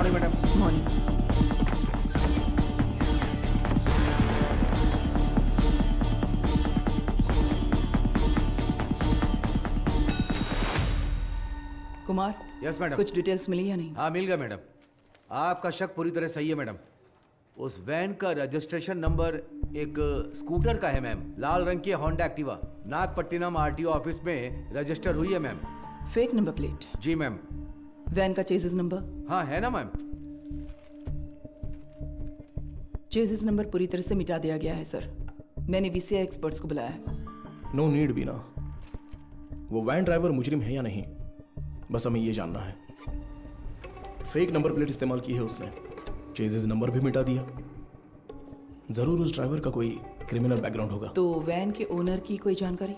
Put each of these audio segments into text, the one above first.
Morning madam. Morning. Kumar, yes madam. कुछ details मिली या नहीं? हाँ मिल गया मैडम। आपका शक पूरी तरह सही है मैडम। उस वैन का रजिस्ट्रेशन नंबर एक स्कूटर का है मैम, लाल रंग की Honda Activa. Nagapattinam RTO office में रजिस्टर हुई है मैम। Fake number plate? जी मैम। वैन का चेसिस नंबर? हाँ है ना मैम। चेसिस नंबर पूरी तरह से मिटा दिया गया है सर। मैंने वीसीआई एक्सपर्ट्स को बुलाया है। नो नीड बीना। वो वैन ड्राइवर मुजरिम है या नहीं, बस हमें ये जानना है। फेक नंबर प्लेट इस्तेमाल की है उसने, चेजिस नंबर भी मिटा दिया। जरूर उस ड्राइवर का कोई क्रिमिनल बैकग्राउंड होगा। तो वैन के ओनर की कोई जानकारी?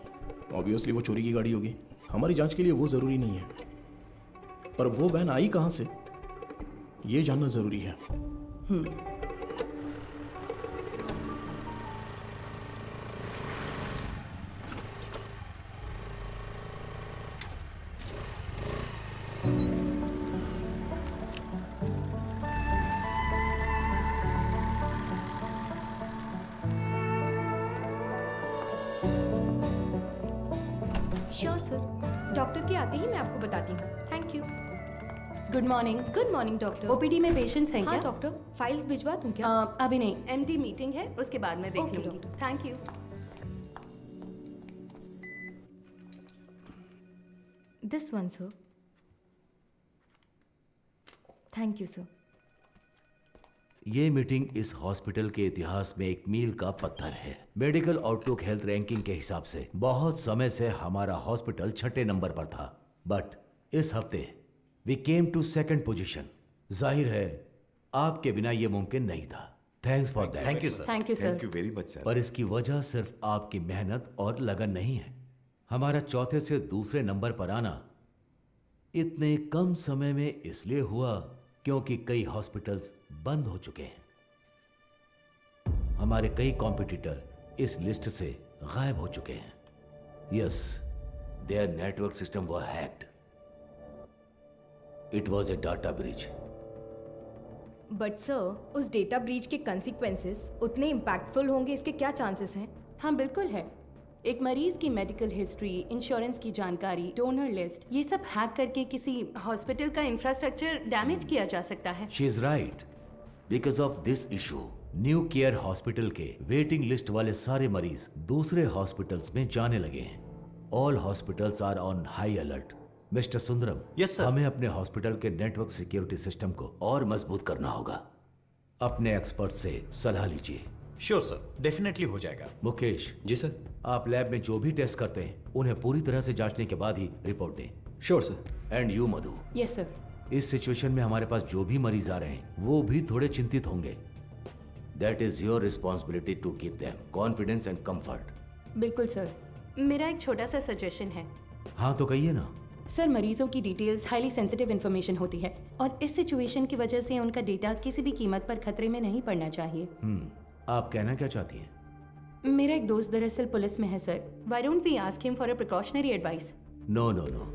ऑब्वियसली वो चोरी की गाड़ी होगी। हमारी जांच के लिए वो जरूरी नहीं है, पर वो वैन आई कहां से ये जानना जरूरी है। श्योर सर, डॉक्टर के आते ही मैं आपको बताती हूँ। Thank you. Good morning. Good morning doctor. OPD में पेशेंट्स हैं हाँ क्या? डॉक्टर, फाइल्स भिजवा दूँ क्या? अभी नहीं, एमडी मीटिंग है, उसके बाद मैं देख Okay, लूंगी। doctor. Thank you. This one sir. Thank you sir. ये मीटिंग इस हॉस्पिटल के इतिहास में एक मील का पत्थर है। मेडिकल आउटलुक हेल्थ रैंकिंग के हिसाब से बहुत समय से हमारा हॉस्पिटल 6ठे नंबर पर था, बट इस हफ्ते we came to 2nd position. जाहिर है आपके बिना ये मुमकिन नहीं था। Thanks for that. Thank you sir. Thank you sir. Thank you very much sir. पर इसकी वजह सिर्फ आपकी मेहनत और लगन नहीं है। हमारा चौथे से दूसरे नंबर पर आना इतने कम समय में इसलिए हुआ क्योंकि कई हॉस्पिटल्स बंद हो चुके हैं। हमारे कई कॉम्पिटिटर इस लिस्ट से गायब हो चुके हैं। Yes, their network system were hacked. It was a data breach. But sir, उस डेटा ब्रीच के कंसिक्वेंसेस उतने इम्पैक्टफुल होंगे, इसके क्या चांसेस हैं? हाँ बिल्कुल है। एक मरीज की मेडिकल हिस्ट्री, इंश्योरेंस की जानकारी, डोनर लिस्ट, ये सब हैक करके किसी हॉस्पिटल का इंफ्रास्ट्रक्चर डैमेज किया जा सकता है। She is right. Because of this issue new care hospital के वेटिंग लिस्ट वाले सारे मरीज दूसरे हॉस्पिटल्स में जाने लगे हैं। All hospitals are on high alert. Mister Sundaram, Yes, sir. हमें अपने हॉस्पिटल के नेटवर्क सिक्योरिटी सिस्टम को और मजबूत करना होगा। अपने एक्सपर्ट से सलाह लीजिए। श्योर सर, डेफिनेटली हो जाएगा। मुकेश जी सर। आप लैब में जो भी टेस्ट करते हैं उन्हें पूरी तरह से जांचने के बाद ही रिपोर्ट दें। Sure sir. And you Madhu, yes sir. इस सिचुएशन में हमारे पास जो भी मरीज आ रहे हैं वो भी थोड़े चिंतित होंगे। That is your responsibility to keep them confidence and comfort. बिल्कुल सर। मेरा एक छोटा सा सजेशन है। हाँ तो कहिए ना। सर, मरीजों की डिटेल्स हाईली सेंसिटिव इन्फॉर्मेशन होती है और इस सिचुएशन की वजह से उनका डेटा किसी भी कीमत पर खतरे में नहीं पड़ना चाहिए। आप कहना क्या चाहती हैं? मेरा एक दोस्त दरअसल पुलिस में है sir. Why don't we ask him for a precautionary advice? No no no.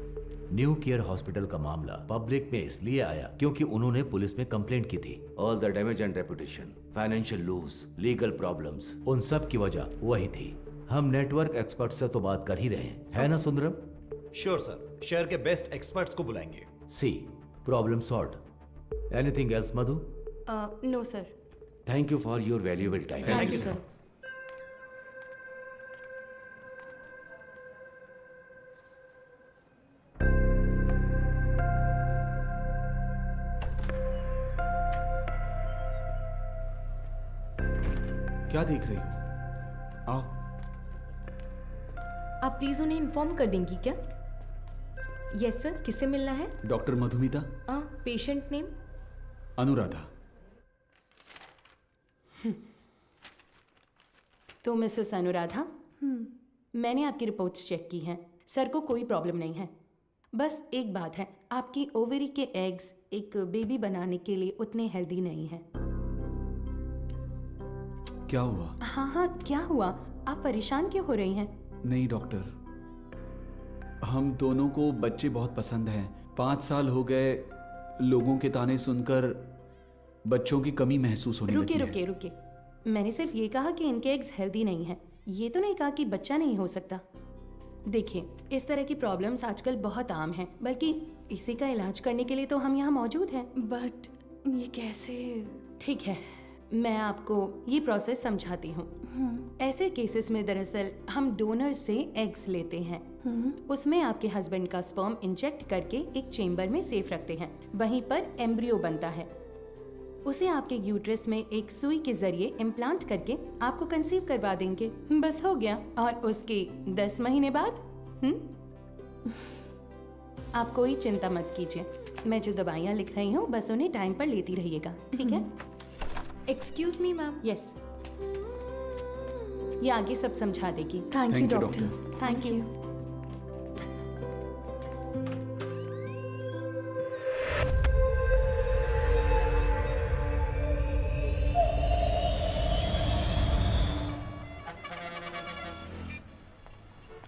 New care hospital का मामला पब्लिक में इसलिए आया क्योंकि उन्होंने पुलिस में कंप्लेंट की थी। All the damage and reputation, financial lose, legal problems, उन सब की वजह वही थी। हम नेटवर्क एक्सपर्ट से तो बात कर ही रहे हैं, है ना सुंदरम? श्योर सर, शहर के बेस्ट एक्सपर्ट्स को बुलाएंगे। See, problem solved. Anything else Madhu? No sir. Thank you for your valuable time. Thank you sir. क्या देख रही हो? आओ। आप प्लीज उन्हें इन्फॉर्म कर देंगी क्या? यस सर, किससे मिलना है? Doctor Madhumita. Patient name? Anuradha. तो मिसेस अनुराधा, मैंने आपकी रिपोर्ट्स चेक की हैं। सर को कोई प्रॉब्लम नहीं है। बस एक बात है, आपकी ओवरी के एग्स एक बेबी बनाने के लिए उतने हेल्दी नहीं हैं। क्या हुआ? हाँ हाँ, क्या हुआ? आप परेशान क्यों हो रही हैं? नहीं डॉक्टर, हम दोनों को बच्चे बहुत पसंद हैं। 5 साल हो गए लोगों के ताने सुनकर बच्चों की कमी महसूस होने रुके लगी है। रुके रुके, मैंने सिर्फ ये कहा कि इनके एग्स हेल्दी नहीं हैं। ये तो नहीं कहा कि बच्चा नहीं हो सकता। देखिए, इस तरह की प्रॉब्लम्स आजकल बहुत आम हैं, बल्कि इसी का इलाज करने के लिए तो हम यहाँ मौजूद हैं। बट ये कैसे? ठीक है, मैं आपको ये प्रोसेस समझाती हूँ। ऐसे केसेस में दरअसल हम डोनर से एग्स लेते हैं, उसमें आपके हस्बैंड का स्पर्म इंजेक्ट करके एक चेम्बर में सेफ रखते हैं। वहीं पर एम्ब्रियो बनता है, उसे आपके यूट्रस में एक सुई के जरिए इम्प्लांट करके आपको कंसीव करवा देंगे। बस हो गया। और उसके 10 महीने बाद आप कोई चिंता मत कीजिए। मैं जो दवाइयाँ लिख रही हूँ बस उन्हें टाइम पर लेती रहिएगा, ठीक है? Excuse me ma'am. यस, ये आगे सब समझा देगी। Thank you Thank you, doctor. Thank you.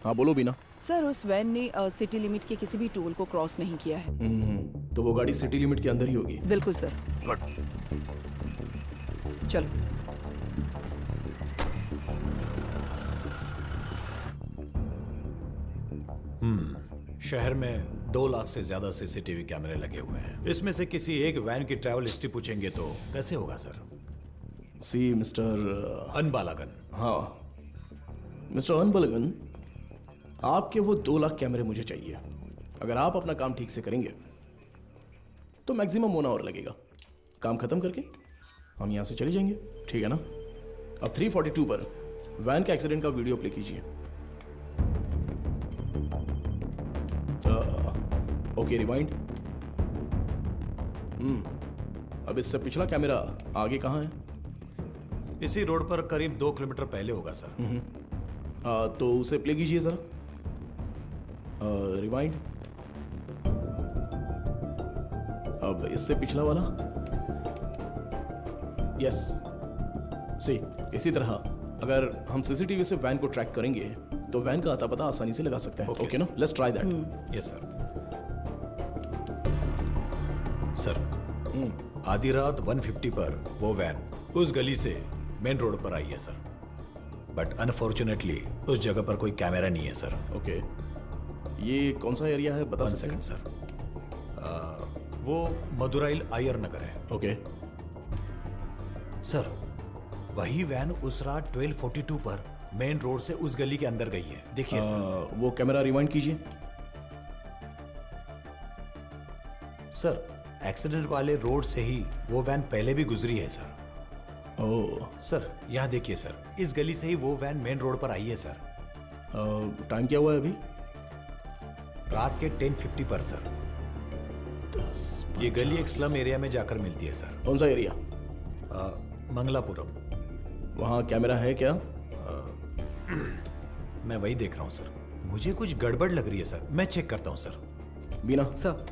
हाँ बोलो बीना। सर, उस वैन ने सिटी लिमिट के किसी भी टोल को क्रॉस नहीं किया है। तो वो गाड़ी सिटी लिमिट के अंदर ही होगी। बिल्कुल सर। चलो। शहर में 2 लाख से ज्यादा सीसीटीवी कैमरे लगे हुए हैं। इसमें से किसी एक वैन की ट्रैवल हिस्ट्री पूछेंगे तो कैसे होगा सर? सी मिस्टर अनबालागन। हाँ मिस्टर अनबलगन, आपके वो 2 लाख कैमरे मुझे चाहिए। अगर आप अपना काम ठीक से करेंगे तो मैक्सिमम 1 आवर लगेगा। काम खत्म करके हम यहाँ से चले जाएंगे, ठीक है ना? अब 342 पर वैन के एक्सीडेंट का वीडियो प्ले कीजिए। Okay, rewind. अब इससे पिछला कैमरा आगे कहाँ है? इसी रोड पर करीब 2 किलोमीटर पहले होगा सर। तो उसे प्ले कीजिए जरा। रिवाइंड। अब इससे पिछला वाला। यस, सी इसी तरह अगर हम सीसीटीवी से वैन को ट्रैक करेंगे तो वैन का आता पता आसानी से लगा सकते हैं। Okay, ओके ना? Let's try that. Yes sir. Sir, आधी रात 150 पर वो वैन उस गली से मेन रोड पर आई है सर। बट अनफॉर्चुनेटली उस जगह पर कोई कैमरा नहीं है सर। ओके, ये कौन सा एरिया है बता 1 सकते हैं? Second sir. वो मदुराइल आयर नगर है ओके, सर। वही वैन उस रात 1242 पर मेन रोड से उस गली के अंदर गई है। देखिए सर। वो कैमरा रिवाइंड कीजिए। सर, एक्सीडेंट वाले रोड से ही वो वैन पहले भी गुजरी है सर। ओह, सर यहाँ देखिए सर, इस गली से ही वो वैन मेन रोड पर आई है सर। टाइम क्या हुआ है अभी? रात के 10:50 पर सर। ये गली एक स्लम एरिया में जाकर मिलती है सर। कौन सा एरिया? मंगलापुरम। वहाँ कैमरा है क्या? मैं वही देख रहा हूँ सर। मुझे कुछ गड़बड़ लग रही है सर। मैं चेक करता हूँ सर। बीना, सर।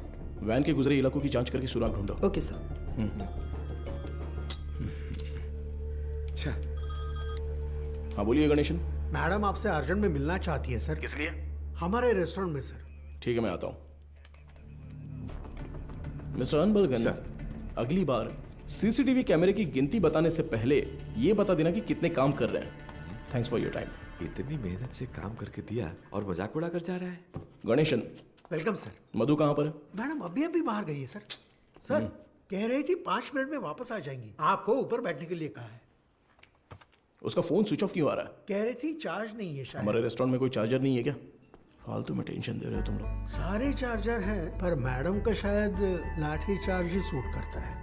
वैन के गुजरे इलाकों की जांच करके सुराग ढूंढो। Okay sir. अच्छा, हाँ बोलिए गणेशन। मैडम आपसे अर्जेंट में मिलना चाहती है सर। किस लिए? हमारे रेस्टोरेंट में सर। ठीक है, मैं आता हूँ। Mister Anbalagan, sir. अगली बार सीसीटीवी कैमरे की गिनती बताने से पहले ये बता देना कि कितने काम कर रहे हैं। Thanks for your time. इतनी मेहनत से काम करके दिया और मजाक उड़ा कर जा रहा है। Ganesan, welcome sir. मधु कहाँ पर है? मैडम अभी अभी बाहर गई है सर। सर कह रही थी 5 मिनट में वापस आ जाएंगी। आपको ऊपर बैठने के लिए कहा है। उसका फोन स्विच ऑफ क्यों आ रहा है? कह रही थी चार्ज नहीं है शायद। हमारे रेस्टोरेंट में कोई चार्जर नहीं है क्या? फालतू में टेंशन दे रहे हो तुम लोग। सारे चार्जर हैं पर मैडम का शायद लाठी चार्ज ही सूट करता है।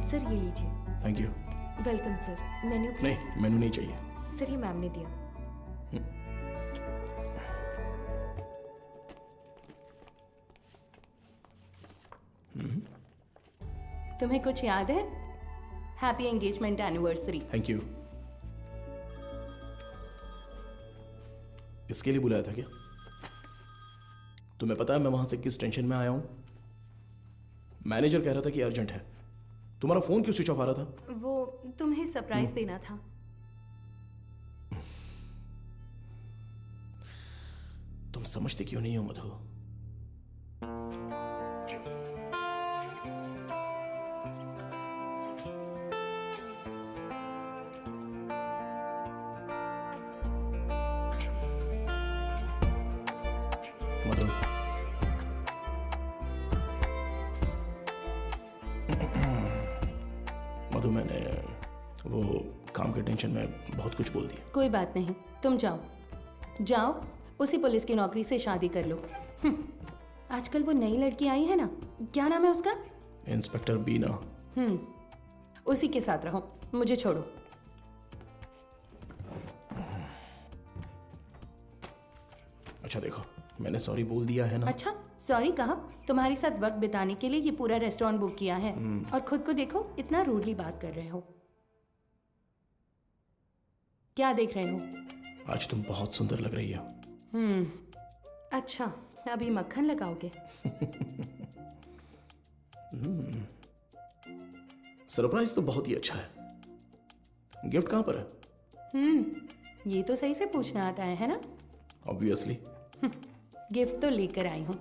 सर ये लीजिए। Thank you. Welcome sir. Menu please. नहीं, मेनू नहीं चाहिए। सर ये मैम ने दिया। तुम्हें कुछ याद है? Happy engagement anniversary. Thank you. इसके लिए बुलाया था क्या? तुम्हें पता है मैं वहां से किस टेंशन में आया हूं? मैनेजर कह रहा था कि अर्जेंट है। तुम्हारा फोन क्यों स्विच ऑफ आ रहा था? वो तुम्हें सरप्राइज देना था। तुम समझते क्यों नहीं हो मधु? मधु, मधु, मैंने वो काम के टेंशन में बहुत कुछ बोल दिया। कोई बात नहीं, तुम जाओ जाओ, उसी पुलिस की नौकरी से शादी कर लो। आजकल वो नई लड़की आई है ना, क्या नाम है उसका? इंस्पेक्टर बीना। उसी के साथ रहो, मुझे छोड़ो। अच्छा देखो, मैंने सॉरी बोल दिया है ना। अच्छा, सॉरी कहा? तुम्हारे साथ वक्त बिताने के लिए ये पूरा रेस्टोरेंट बुक किया है और खुद को देखो, इतना रूडली बात कर रहे हो। क्या देख रहे हो? आज तुम बहुत सुंदर लग रही हो। अच्छा, अभी मक्खन लगाओगे? सरप्राइज तो बहुत ही अच्छा है। गिफ्ट कहाँ पर है? ये तो सही से पूछना आता है ना? ऑब्वियसली। गिफ्ट तो लेकर आई हूँ,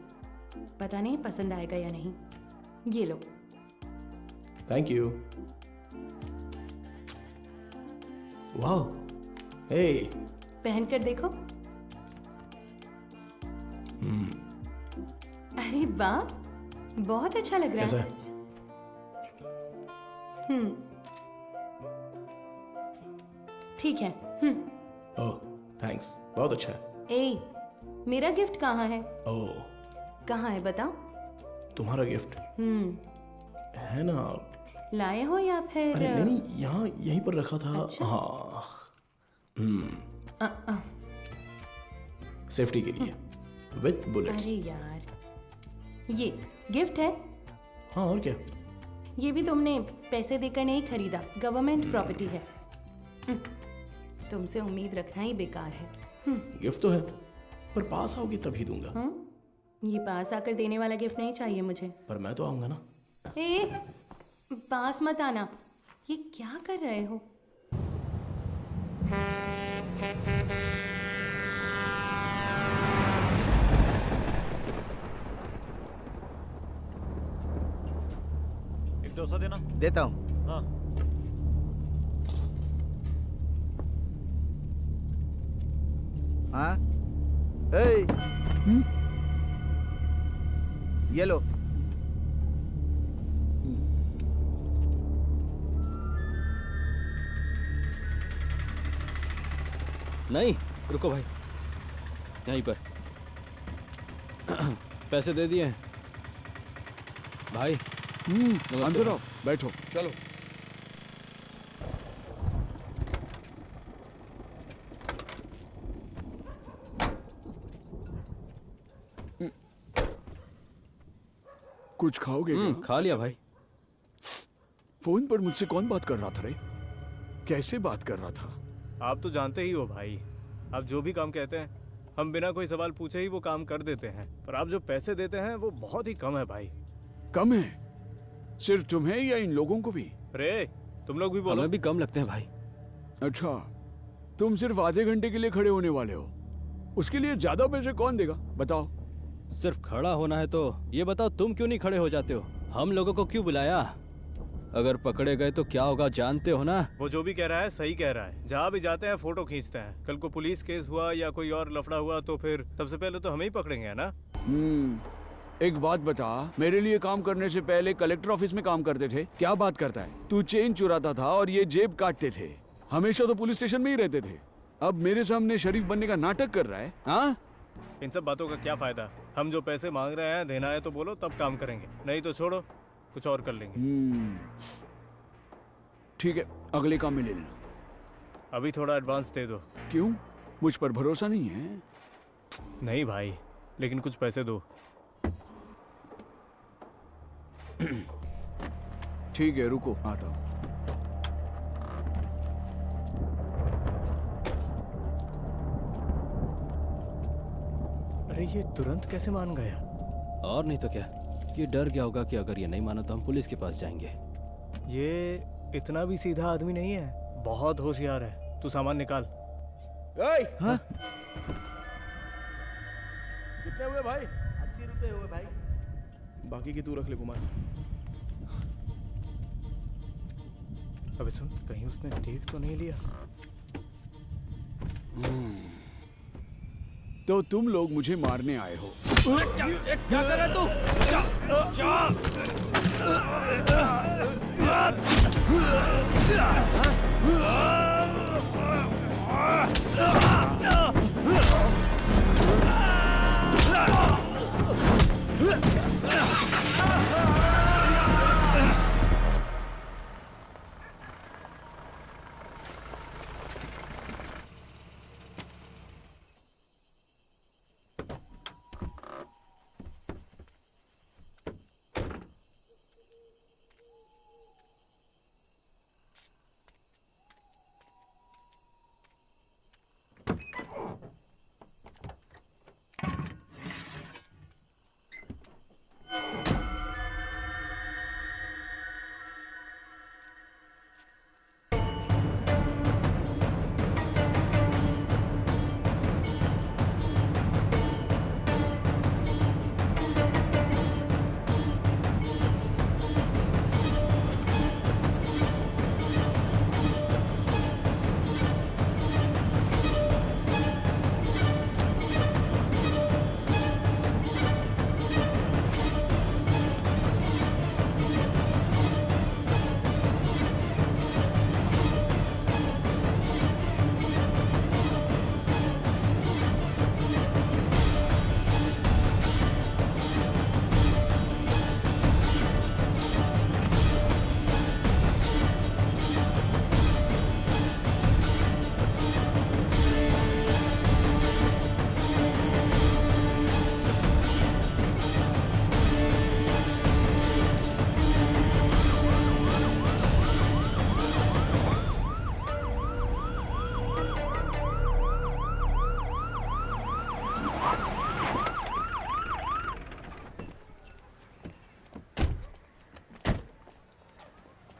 पता नहीं पसंद आएगा या नहीं। ये लो। Thank you. वाह, हे, पहन कर देखो। अरे वाह, बहुत अच्छा लग रहा कैसा है। है? ठीक है। ओह, थैंक्स, बहुत अच्छा है। ए, मेरा गिफ्ट कहाँ है? ओह, कहाँ है बताओ? तुम्हारा गिफ्ट है ना? लाए हो या फिर? अरे नहीं, यहाँ यहीं पर रखा था। अच्छा? हाँ, अ, सेफ्टी के लिए, विथ बुलेट्स। अरे यार, ये गिफ्ट है। हाँ, और क्या? ये भी तुमने पैसे देकर नहीं खरीदा, गवर्नमेंट प्रॉपर्टी है। तुमसे उम्मीद रखना ही बेकार है। गिफ्ट तो है, पर पास आओगी तभी दूंगा। ये पास आकर देने वाला गिफ्ट नहीं चाहिए मुझे। पर मैं तो आऊंगा ना। ए, पास मत आना। ये क्या कर रहे हो? एक 200 देना। देता हूँ। हाँ, हाँ, ए, ये लो। नहीं, रुको भाई, यहीं पर पैसे दे दिए हैं भाई। अंदर आओ, बैठो। चलो। कुछ खाओगे क्या? खा लिया भाई। फोन पर मुझसे कौन बात कर रहा था रे? कैसे बात कर रहा था? आप तो जानते ही हो भाई, आप जो भी काम कहते हैं हम बिना कोई सवाल पूछे ही वो काम कर देते हैं, पर आप जो पैसे देते हैं वो बहुत ही कम है भाई। कम है? सिर्फ तुम्हें या इन लोगों को भी? रे, तुम लोग भी बोलो। हमें भी कम लगते हैं भाई। अच्छा, तुम सिर्फ आधे घंटे के लिए खड़े होने वाले हो, उसके लिए ज्यादा पैसे कौन देगा बताओ? सिर्फ खड़ा होना है तो ये बताओ, तुम क्यों नहीं खड़े हो जाते हो? हम लोगों को क्यों बुलाया? अगर पकड़े गए तो क्या होगा जानते हो ना? वो जो भी कह रहा है सही कह रहा है। जहाँ भी जाते हैं फोटो खींचते हैं। कल को पुलिस केस हुआ या कोई और लफड़ा हुआ तो फिर सबसे पहले तो हमें ही पकड़ेंगे, है ना? एक बात बता, मेरे लिए काम करने से पहले कलेक्टर ऑफिस में काम करते थे, क्या बात करता है? तू चेन चुराता था और ये जेब काटते थे, हमेशा तो पुलिस स्टेशन में ही रहते थे, अब मेरे सामने शरीफ बनने का नाटक कर रहा है। हाँ, इन सब बातों का क्या फायदा? हम जो पैसे मांग रहे हैं, देना है तो बोलो, तब काम करेंगे, नहीं तो छोड़ो, कुछ और कर लेंगे। ठीक है, अगले काम में ले लेना। अभी थोड़ा एडवांस दे दो। क्यों? मुझ पर भरोसा नहीं है? नहीं भाई, लेकिन कुछ पैसे दो। ठीक है, रुको, आता हूँ। अरे ये तुरंत कैसे मान गया? और नहीं तो क्या, ये डर गया होगा कि अगर ये नहीं माना तो हम पुलिस के पास जाएंगे। ये इतना भी सीधा आदमी नहीं है, बहुत होशियार है। तू सामान निकाल। हाँ? कितने हुए भाई? 80 रुपए हुए भाई। बाकी की तू रख ले कुमार। अबे सुन, कहीं उसने देख तो नहीं लिया? तो तुम लोग मुझे मारने आए हो। क्या कर रहा तू?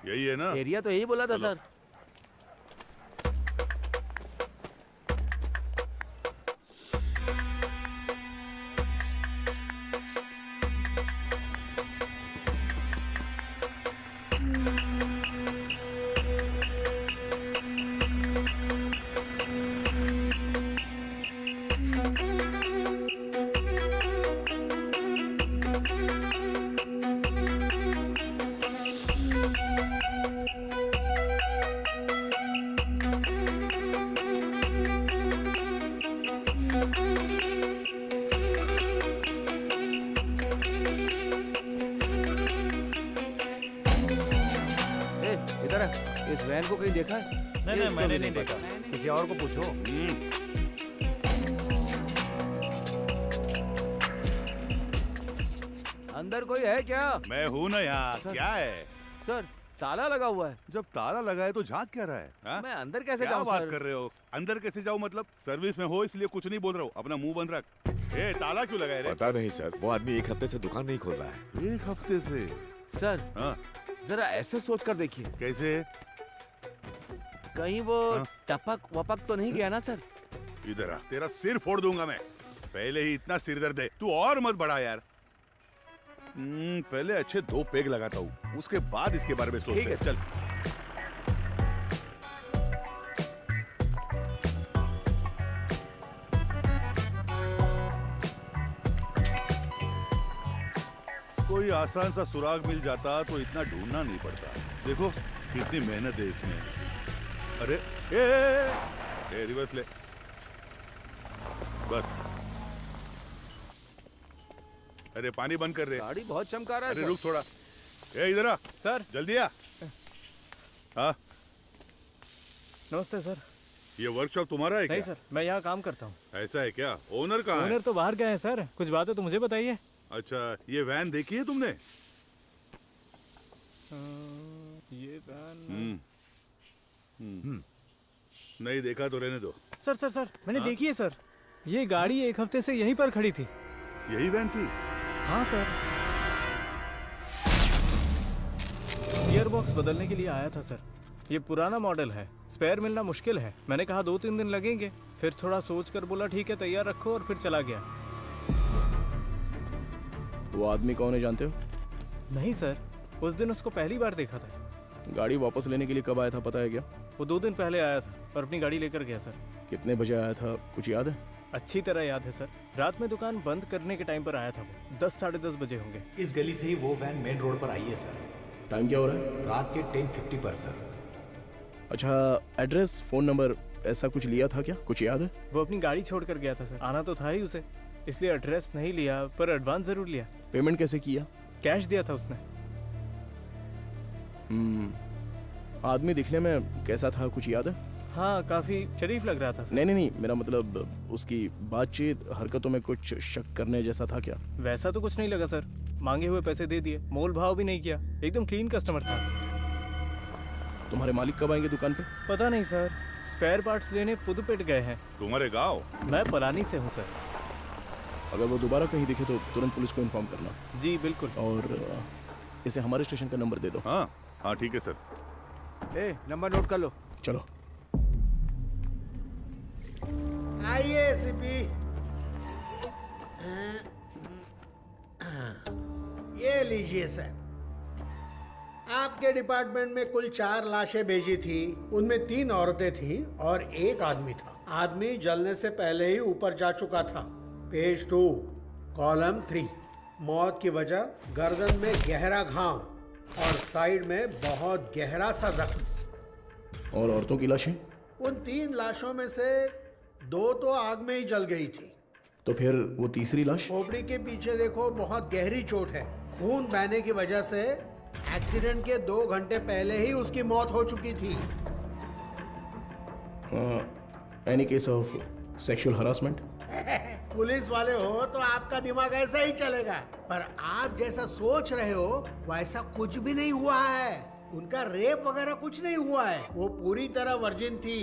यही है ना? एरिया तो यही बोला था सर। इधर है, इस वैन को कहीं देखा है? नहीं, मैंने नहीं देखा। किसी और को पूछो। अंदर कोई है क्या? मैं हूँ ना यहाँ। क्या है सर? ताला लगा हुआ है। जब ताला लगा है तो झांक क्या रहा है? हा? मैं अंदर कैसे क्या जाऊँ बात सर? कर रहे हो? अंदर कैसे जाऊँ मतलब? सर्विस में हो इसलिए कुछ नहीं बोल रहा हूँ। अपना मुंह बंद रख। ए, ताला क्यों लगाए रे? पता नहीं सर, वो आदमी 1 हफ्ते से दुकान नहीं खोल रहा है। 1 हफ्ते से? सर हाँ। जरा ऐसे सोच कर देखिए, कैसे? कहीं वो हाँ? टपक वपक तो नहीं गया ना सर? इधर आ, तेरा सिर फोड़ दूंगा मैं। पहले ही इतना सिर दर्द है, तू और मत बढ़ा यार। पहले अच्छे 2 पेग लगाता हूँ, उसके बाद इसके बारे में सोचते हैं। चल। कोई आसान सा सुराग मिल जाता तो इतना ढूंढना नहीं पड़ता। देखो कितनी मेहनत है इसमें। अरे ए, रिवर्स ले बस। अरे पानी बंद कर रहे। गाड़ी बहुत चमका रहा है। अरे रुक थोड़ा। ए इधर आ सर। जल्दी आ। हाँ नमस्ते सर। ये वर्कशॉप तुम्हारा है क्या? नहीं सर, मैं यहाँ काम करता हूँ। ऐसा है क्या? ओनर कहाँ है? ओनर तो बाहर गए हैं सर। कुछ बात है तो मुझे बताइए। अच्छा, ये वैन देखी है तुमने? ये वैन नहीं देखा तो रहने दो। सर मैंने देखी है सर। ये गाड़ी 1 हफ्ते से यहीं पर खड़ी थी। यही वैन थी? हाँ सर। गियर बॉक्स बदलने के लिए आया था सर। ये पुराना मॉडल है, स्पेयर मिलना मुश्किल है। मैंने कहा 2-3 दिन लगेंगे, फिर थोड़ा सोच कर बोला ठीक है तैयार रखो और फिर चला गया। वो आदमी कौन है जानते हो? नहीं सर, उस दिन उसको पहली बार देखा था। गाड़ी वापस लेने के लिए कब आया था पता है क्या? वो 2 दिन पहले आया था और अपनी गाड़ी लेकर गया सर। कितने बजे आया था कुछ याद है? अच्छी तरह याद है सर, रात में दुकान बंद करने के टाइम पर आया था वो। 10 साढ़े 10 बजे होंगे। इस गली से ही वो वैन मेन रोड पर आई है सर। टाइम क्या हो रहा है? रात के 10:50 पर सर। अच्छा, एड्रेस, फोन नंबर ऐसा कुछ लिया था क्या? कुछ याद है? वो अपनी गाड़ी छोड़ कर गया था सर। आना तो था ही उसे, इसलिए एड्रेस नहीं लिया, पर एडवांस जरूर लिया। पेमेंट कैसे किया? कैश दिया था उसने। आदमी दिखने में कैसा था कुछ याद है? हाँ, काफी शरीफ लग रहा था सर। नहीं, मेरा मतलब उसकी बातचीत, हरकतों में कुछ शक करने जैसा था क्या? वैसा तो कुछ नहीं लगा सर, मांगे हुए पैसे दे दिए, मोल भाव भी नहीं किया, एकदम क्लीन कस्टमर था। तुम्हारे मालिक कब आएंगे दुकान पे? पता नहीं सर, स्पेयर पार्ट्स लेने पुदुपेट गए हैं। तुम्हारे गांव? मैं पलानी से हूँ सर। अगर वो दोबारा कहीं दिखे तो तुरंत पुलिस को इन्फॉर्म करना। जी बिल्कुल। और इसे हमारे स्टेशन का नंबर दे दो। हाँ ठीक है सर। नंबर नोट कर लो। चलो। आइए एसीपी। ये लीजिए सर, आपके डिपार्टमेंट में कुल 4 लाशें भेजी थी। उनमें 3 औरतें थीं और 1 आदमी था। आदमी जलने से पहले ही ऊपर जा चुका था। Page 2, column 3। मौत की वजह गर्दन में गहरा घाव और साइड में बहुत गहरा सा जख्म। और औरतों की लाशें? उन 3 लाशों में से 2 तो आग में ही जल गई थी। तो फिर वो तीसरी लाश? खोपड़ी के पीछे देखो, बहुत गहरी चोट है। खून बहने की वजह से एक्सीडेंट के 2 घंटे पहले ही उसकी मौत हो चुकी थी। Any case of sexual harassment? Police वाले हो तो आपका दिमाग ऐसा ही चलेगा, पर आप जैसा सोच रहे हो वैसा कुछ भी नहीं हुआ है। उनका रेप वगैरह कुछ नहीं हुआ है, वो पूरी तरह वर्जिन थी।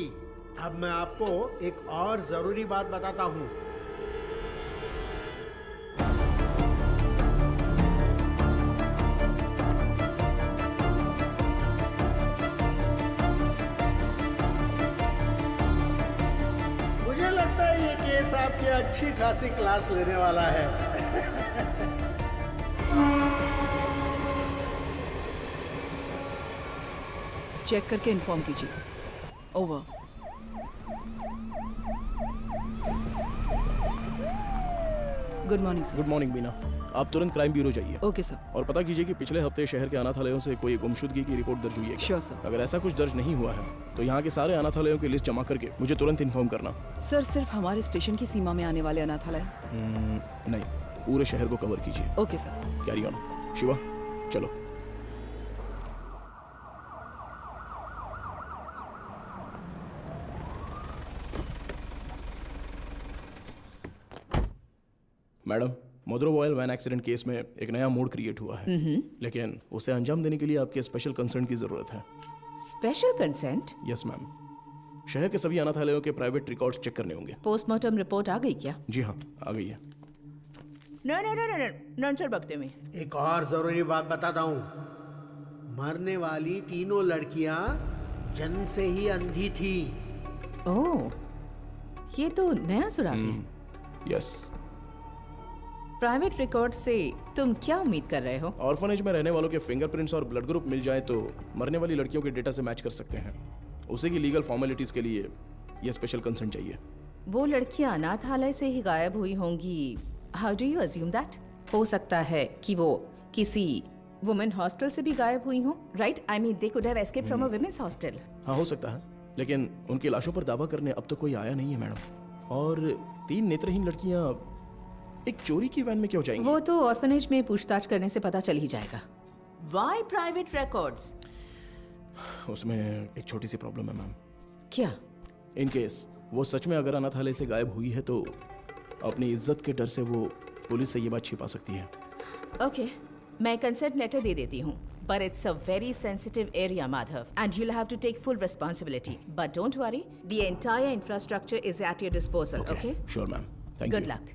अब मैं आपको एक और जरूरी बात बताता हूँ। मुझे लगता है ये केस आपकी अच्छी खासी क्लास लेने वाला है। चेक करके इन्फॉर्म कीजिए। Over. Good morning sir. Good morning Beena. आप तुरंत क्राइम ब्यूरो जाइए। Okay sir. और पता कीजिए कि पिछले हफ्ते शहर के अनाथालयों से कोई गुमशुदगी की रिपोर्ट दर्ज हुई है क्या? Sure sir. अगर ऐसा कुछ दर्ज नहीं हुआ है तो यहाँ के सारे अनाथालयों की लिस्ट जमा करके मुझे तुरंत इन्फॉर्म करना। सर, सिर्फ हमारे स्टेशन की सीमा में आने वाले अनाथालय? नहीं, पूरे शहर को कवर कीजिए। Okay sir. Carry on. Shiva, चलो। मैडम, मोद्रो ऑयल वैन एक्सीडेंट केस में एक नया मोड क्रिएट हुआ है, लेकिन उसे अंजाम देने के लिए आपके स्पेशल कंसर्न की जरूरत है। Special consent? Yes ma'am. शहर के सभी अनाथालयों के प्राइवेट रिकॉर्ड्स चेक करने होंगे। पोस्टमार्टम रिपोर्ट आ गई क्या? जी हाँ, आ गई है। नंचर बकते में एक और जरूरी बात बताता हूँ। मरने वाली तीनों लड़कियां जन्म से ही अंधी थी। ओह, ये तो नया सुराग है। यस। प्राइवेट रिकॉर्ड से तुम क्या उम्मीद कर रहे हो? ऑर्फनेज में रहने वालों के फिंगरप्रिंट्स और ब्लड ग्रुप मिल जाए तो मरने वाली लड़कियों के डेटा से मैच कर सकते हैं। उसे की लीगल फॉर्मेलिटीज के लिए ये स्पेशल कंसेंट चाहिए। वो लड़कियां अनाथालय से ही गायब हुई होंगी। How do you assume that? हो सकता है कि वो किसी वुमेन हॉस्टल से भी गायब हुई हो, right? I mean they could have escaped from a women's hostel. हाँ, हो सकता है, लेकिन उनकी लाशों पर दावा करने अब तक कोई आया नहीं है मैडम। और 3 नेत्रहीन लड़कियां एक चोरी की वैन में क्यों जाएंगी? वो तो ऑर्फनेज में पूछताछ करने से पता चल ही जाएगा। Why private records? उसमें एक छोटी सी प्रॉब्लम है मैम। क्या? इन केस वो सच में अगर अनाथालय से गायब हुई है तो अपनी इज्जत के डर से वो पुलिस से ये बात छिपा सकती है। ओके, मैं कंसेंट लेटर दे देती हूँ, but it's a very sensitive area, Madhav, and you'll have to take full responsibility. But don't worry, the entire infrastructure is at your disposal. Okay? Sure, ma'am. Thank you. Good luck.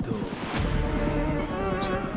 दो, चार,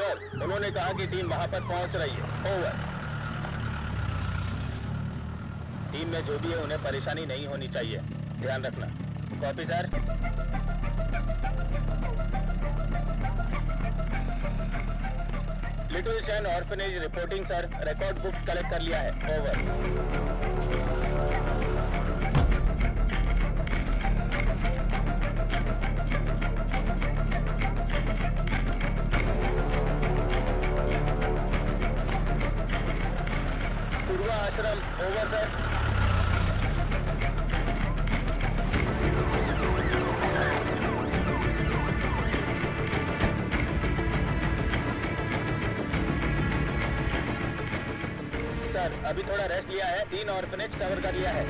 sir, उन्होंने कहा कि team वहां पर पहुंच रही है। ओवर। टीम में जो भी है उन्हें परेशानी नहीं होनी चाहिए, ध्यान रखना। Copy sir. लिटिल शैन orphanage reporting sir, record books collect कर लिया है। ओवर। पूर्वा आश्रम, ओवर सर। सर, अभी थोड़ा रेस्ट लिया है, 3 ऑर्फनेज कवर कर लिया है।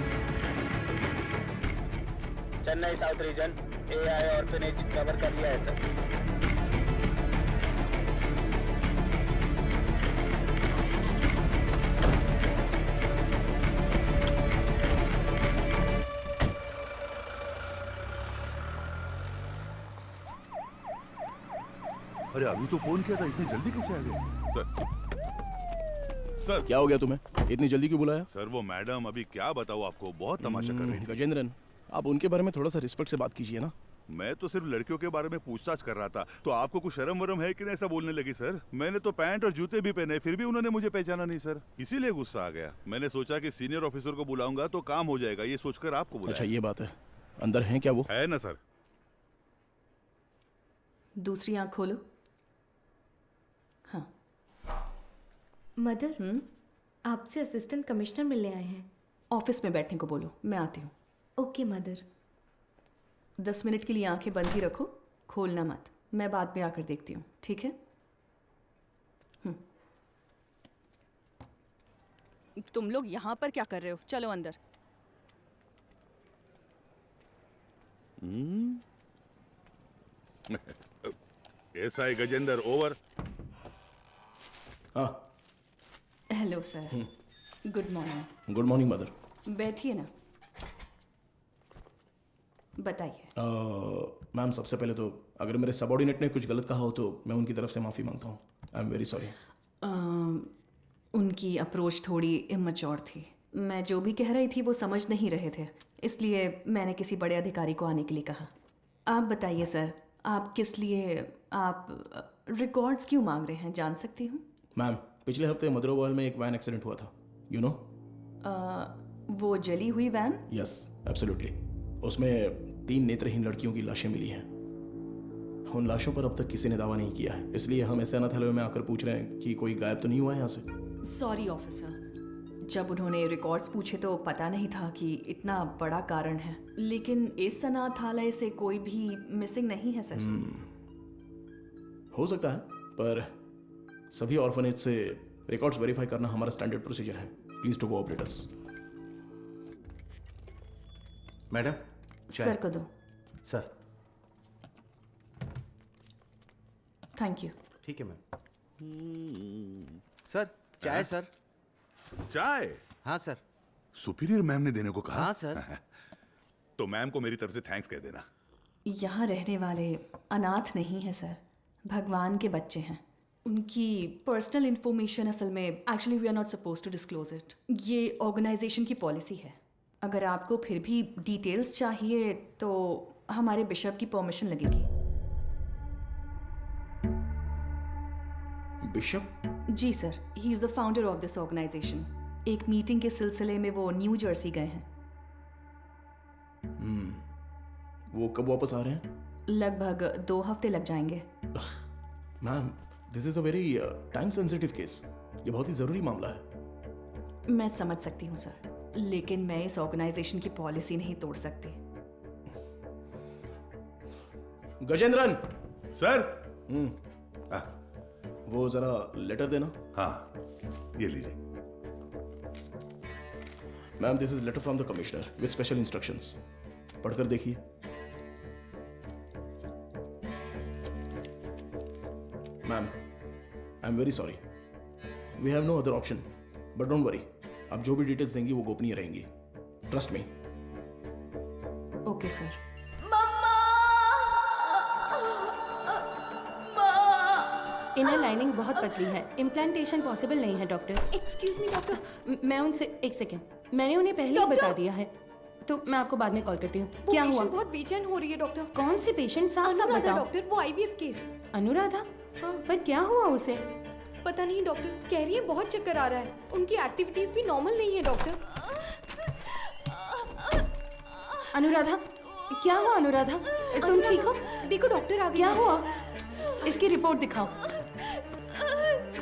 Chennai south region, AI orphanage cover कर लिया है सर। अरे अभी तो फोन किया था, इतनी जल्दी कैसे आ गए? सर क्या हो गया तुम्हें? इतनी जल्दी क्यों बुलाया? सर वो मैडम, अभी क्या बताऊँ आपको, बहुत तमाशा कर रही थी। गजेंद्रन, आप उनके बारे में थोड़ा सा रिस्पेक्ट से बात कीजिए ना। मैं तो सिर्फ लड़कियों के बारे में पूछताछ कर रहा था, तो आपको कुछ शर्म वरम है कि नहीं ऐसा बोलने लगी? सर मैंने तो पैंट और जूते भी पहने, फिर भी उन्होंने मुझे पहचाना नहीं सर, इसीलिए गुस्सा आ गया। मैंने सोचा कि सीनियर ऑफिसर को बुलाऊंगा तो काम हो जाएगा, ये सोचकर आपको बुलाया। अच्छा ये बात है, अंदर हैं क्या वो? है ना सर। दूसरी आंख खोलो। हाँ मदर, आपसे असिस्टेंट कमिश्नर मिलने आए हैं। ऑफिस में बैठने को बोलो, मैं आती हूँ। Okay mother. 10 मिनट के लिए आंखें बंद ही रखो, खोलना मत। मैं बाद में आकर देखती हूँ, ठीक है? तुम लोग यहाँ पर क्या कर रहे हो? चलो अंदर। SI Gajendra, over. हाँ hello sir, good morning. Good morning mother. बैठिए ना, बताइए। मैम सबसे पहले तो अगर मेरे सबॉर्डिनेट ने कुछ गलत कहा हो तो मैं उनकी तरफ से माफ़ी मांगता हूँ। I am very sorry. उनकी अप्रोच थोड़ी इमैच्योर थी। मैं जो भी कह रही थी वो समझ नहीं रहे थे, इसलिए मैंने किसी बड़े अधिकारी को आने के लिए कहा। आप बताइए सर, आप किस लिए आप रिकॉर्ड्स क्यों मांग रहे हैं, जान सकती हूँ? मैम पिछले हफ्ते मदरोवाल में एक वैन एक्सीडेंट हुआ था, यू नो? वो जली हुई वैन? Yes absolutely. उसमें 3 नेत्रहीन लड़कियों की लाशें मिली हैं। उन लाशों पर अब तक किसी ने दावा नहीं किया है, इसलिए हम ऐसे अनाथालय में आकर पूछ रहे हैं कि कोई गायब तो नहीं हुआ है यहाँ से। सॉरी ऑफिसर, जब उन्होंने रिकॉर्ड्स पूछे तो पता नहीं था कि इतना बड़ा कारण है, लेकिन इस अनाथालय से कोई भी मिसिंग नहीं है सर। हो सकता है, पर सभी ऑर्फनेज से रिकॉर्ड्स वेरीफाई करना हमारा स्टैंडर्ड प्रोसीजर है। Please to cooperate us. Madam sir को दो। Sir thank you. ठीक है मैम। सर चाय सर। चाय? हाँ सर। सुपीरियर मैम ने देने को कहा? हाँ सर। तो मैम को मेरी तरफ से थैंक्स कह देना। यहाँ रहने वाले अनाथ नहीं हैं सर, भगवान के बच्चे हैं। उनकी पर्सनल इंफॉर्मेशन असल में actually we are not suppose to disclose it. ये ऑर्गेनाइजेशन की पॉलिसी है। अगर आपको फिर भी डिटेल्स चाहिए तो हमारे बिशप की परमिशन लगेगी। बिशप? जी sir, he is the founder of this organization. एक मीटिंग के सिलसिले में वो न्यू जर्सी गए हैं। वो कब वापस आ रहे हैं? लगभग 2 हफ्ते लग जाएंगे। Ma'am this is a very time sensitive case, ये बहुत ही ज़रूरी मामला है। मैं समझ सकती हूँ सर, लेकिन मैं इस ऑर्गेनाइजेशन की पॉलिसी नहीं तोड़ सकती। गजेंद्रन सर। वो जरा लेटर देना। हाँ ये लीजिए। Ma'am this is letter from the commissioner with special instructions. पढ़कर देखिए। Ma'am I am very sorry, we have no other option, but don't worry, आप जो भी डिटेल्स देंगी वो गोपनीय रहेंगी। Trust me. Okay sir. Inner lining बहुत पतली है, इम्प्लांटेशन पॉसिबल नहीं है डॉक्टर। Excuse me doctor. मैं उनसे एक सेकेंड, मैंने उन्हें पहले ही बता दिया है, तो मैं आपको बाद में कॉल करती हूँ। क्या हुआ? बहुत बेचैन हो रही है डॉक्टर। कौन सी पेशेंट? साफ साफ अनुराधा बताओ। डॉक्टर, वो आईवीएफ केस। अनुराधा? हाँ। पर क्या हुआ उसे? पता नहीं डॉक्टर, कह रही है बहुत चक्कर आ रहा है, उनकी एक्टिविटीज भी नॉर्मल नहीं है डॉक्टर। अनुराधा, क्या हुआ अनुराधा? तुम ठीक हो? देखो डॉक्टर आ गए। क्या हुआ? इसकी रिपोर्ट दिखाओ।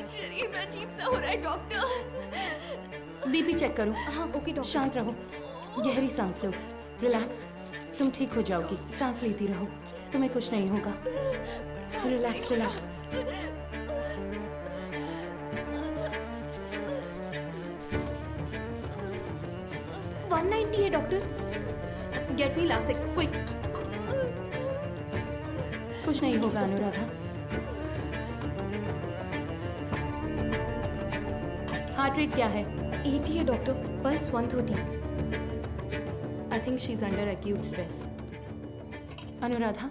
शरीर में अजीब सा हो रहा है डॉक्टर। बीपी चेक करो। हाँ ओके डॉक्टर। शांत रहो, गहरी सांस लो, रिलैक्स। तुम ठीक हो जाओगी, सांस लेती रहो, तुम्हें कुछ नहीं होगा। Relax relax. है doctor. Get me Lasix quick. कुछ नहीं होगा अनुराधा। हार्ट रेट क्या है? 80 है doctor, pulse 130। I think she is under acute stress. Anuradha,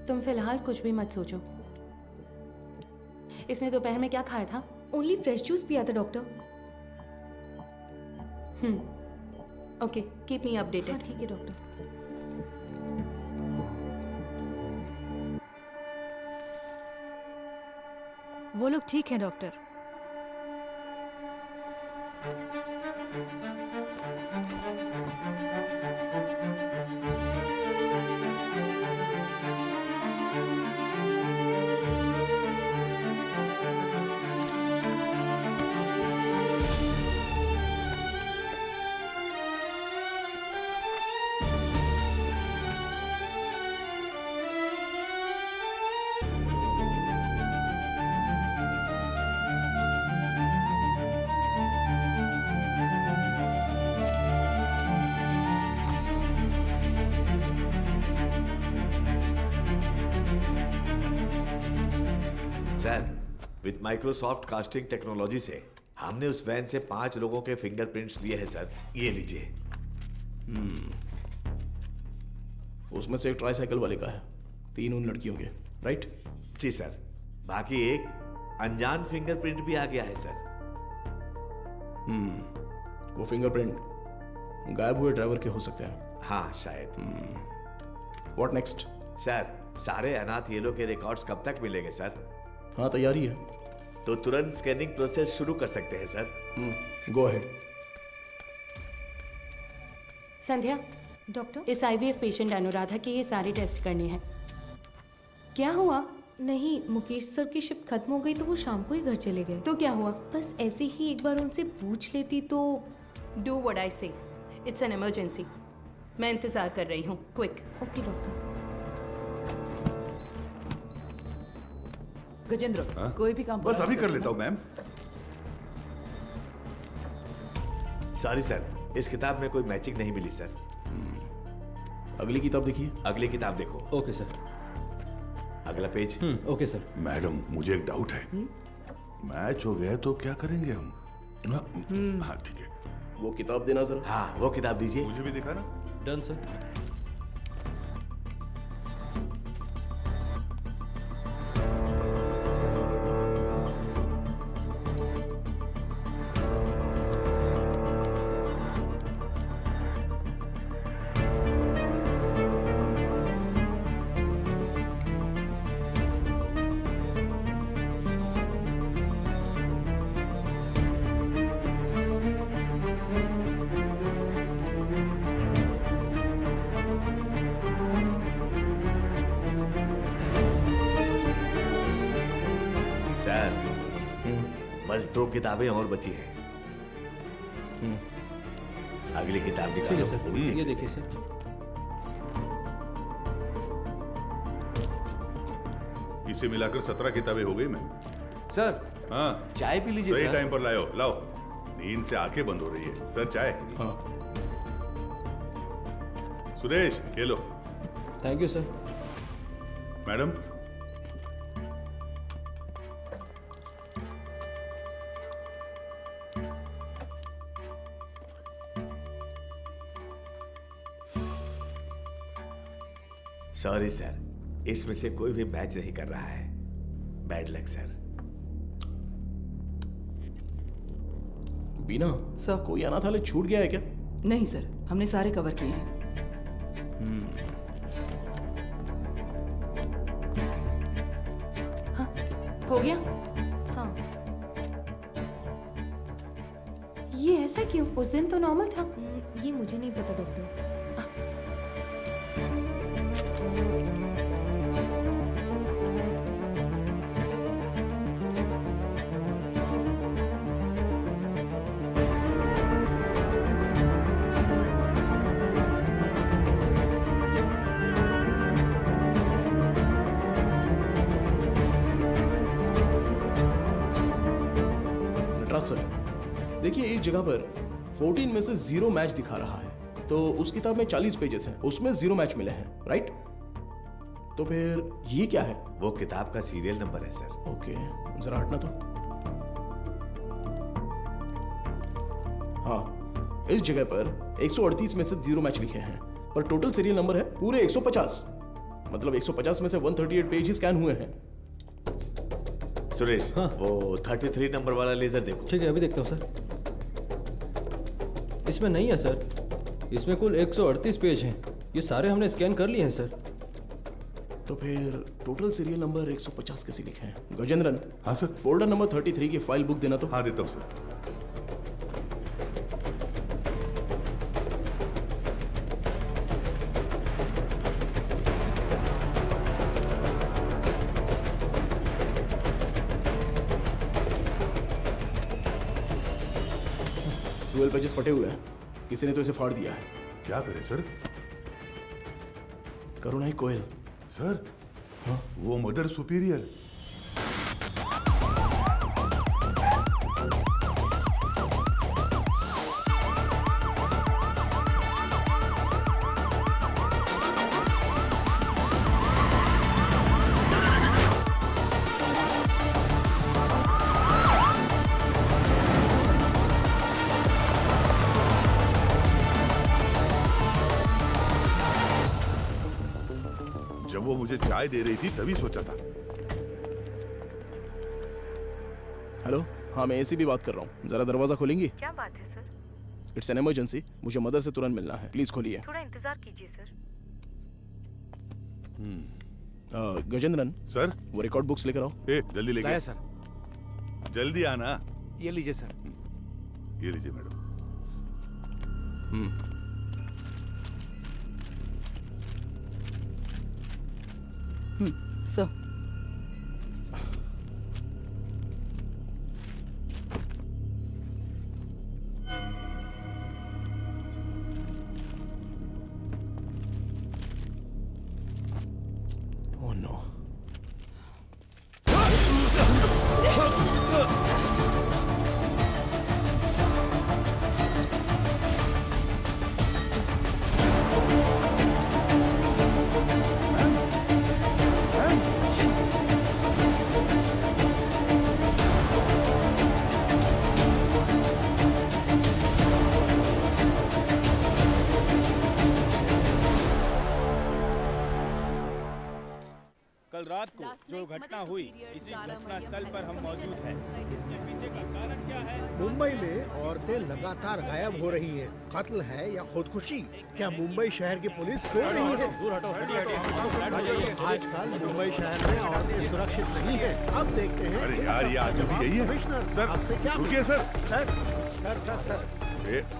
तुम फिलहाल कुछ भी मत सोचो। इसने दोपहर में क्या खाया था? ओनली फ्रेश जूस पिया था doctor. Okay, keep me updated. हाँ ठीक है डॉक्टर। वो लोग ठीक हैं doctor. With Microsoft casting technology से हमने उस वैन से 5 लोगों के फिंगरप्रिंट्स लिए हैं सर। ये लीजिए। उसमें से एक ट्राईसाइकिल वाले का है, 3 उन लड़कियों के, राइट? जी सर। बाकी एक अनजान फिंगरप्रिंट भी आ गया है सर। वो फिंगरप्रिंट गायब हुए ड्राइवर के हो सकते हैं। हाँ शायद। What next? सर, सारे अनाथ येलो के रिकॉर्ड्स कब तक मिलेंगे सर? हाँ, तैयारी है। तो तुरंत स्कैनिंग प्रोसेस शुरू कर सकते हैं sir. Go ahead. Sandhya, doctor, इस आईवीएफ पेशेंट अनुराधा के ये सारे टेस्ट करने हैं। क्या हुआ? नहीं, मुकेश सर की शिफ्ट खत्म हो गई तो वो शाम को ही घर चले गए। तो क्या हुआ? बस ऐसे ही एक बार उनसे पूछ लेती तो। डू व्हाट आई से, इट्स एन इमरजेंसी। मैं इंतजार कर रही हूँ, क्विक। Okay doctor. गजेंद्र, कोई भी काम बस अभी कर लेता हूँ मैम। सॉरी सर, इस किताब में कोई मैचिंग नहीं मिली सर। अगली किताब देखिए। अगली किताब देखो। Okay sir. अगला पेज। Okay sir. मैडम, मुझे एक डाउट है। मैच हो गया तो क्या करेंगे हम? हाँ ठीक है। वो किताब देना जरा। हाँ, वो किताब दीजिए। मुझे भी दिखा ना। Done sir. बस 2 किताबें और बची हैं। अगली किताब निकालो। सर, ये देखिए सर। इसे मिलाकर 17 किताबें हो गई मैम। सर, हाँ, चाय पी लीजिए सही सर। टाइम पर लाओ। लाओ, नींद से आंखें बंद हो रही है। सर चाय। हाँ। सुरेश, ये लो। Thank you sir. Madam, sorry sir, इसमें से कोई भी मैच नहीं कर रहा है। Bad luck sir. Beena sir कोई अनाथालय छूट गया है क्या? नहीं सर, हमने सारे कवर किए हैं। हो गया? हाँ। ये ऐसा क्यों? उस दिन तो नॉर्मल था। ये मुझे नहीं पता डॉक्टर। नटराज सर, देखिए एक जगह पर 14 में से 0 मैच दिखा रहा है, तो उस किताब में 40 पेजेस हैं, उसमें 0 मैच मिले हैं, राइट? तो फिर ये क्या है? वो किताब का सीरियल नंबर है सर। ओके, जरा हटना तो। हाँ, इस जगह पर 138 में से 0 मैच लिखे हैं, पर टोटल सीरियल नंबर है पूरे 150। मतलब 150 में से 138 पेज ही स्कैन हुए हैं। सुरेश, वो 33 नंबर वाला लेजर देखो। ठीक है, अभी देखता हूँ सर। इसमें नहीं है सर, इसमें कुल 138 पेज हैं। ये सारे हमने स्कैन कर लिए हैं सर। तो फिर टोटल सीरियल नंबर 150 कैसे लिखे हैं? गजेंद्रन। हाँ सर। फोल्डर नंबर 33 की फाइल बुक देना तो। हाँ देता हूँ सर। ट्वेल्व पेजेस फटे हुए हैं, किसी ने तो इसे फाड़ दिया है। क्या करें सर? करुणाई कोयल। सर, हाँ? वो मदर सुपीरियर। जब वो मुझे चाय दे रही थी तभी सोचा था। हेलो, हाँ मैं एसीपी बात कर रहा हूँ, जरा दरवाजा खोलेंगी? क्या बात है सर? इट्स एन इमरजेंसी, मुझे मदर से तुरंत मिलना है, प्लीज खोलिए। थोड़ा इंतजार कीजिए सर। गजेंद्रन सर, वो रिकॉर्ड बुक्स लेकर आओ। जल्दी लेके लाया सर। जल्दी आना। ये लीजिए सर। ये लीजिए मैडम। Sir oh no. कल रात को जो घटना हुई, इसी घटना स्थल पर हम मौजूद हैं। इसके पीछे का कारण क्या है? मुंबई में औरतें लगातार गायब हो रही हैं। कत्ल है या खुदकुशी? क्या मुंबई शहर की पुलिस सो रही है? आजकल मुंबई शहर में औरतें सुरक्षित नहीं है। अब देखते हैं। अरे यार, ये आज भी यही है। कमिश्नर सर, आपसे क्या रुकिए sir. Sir sir sir sir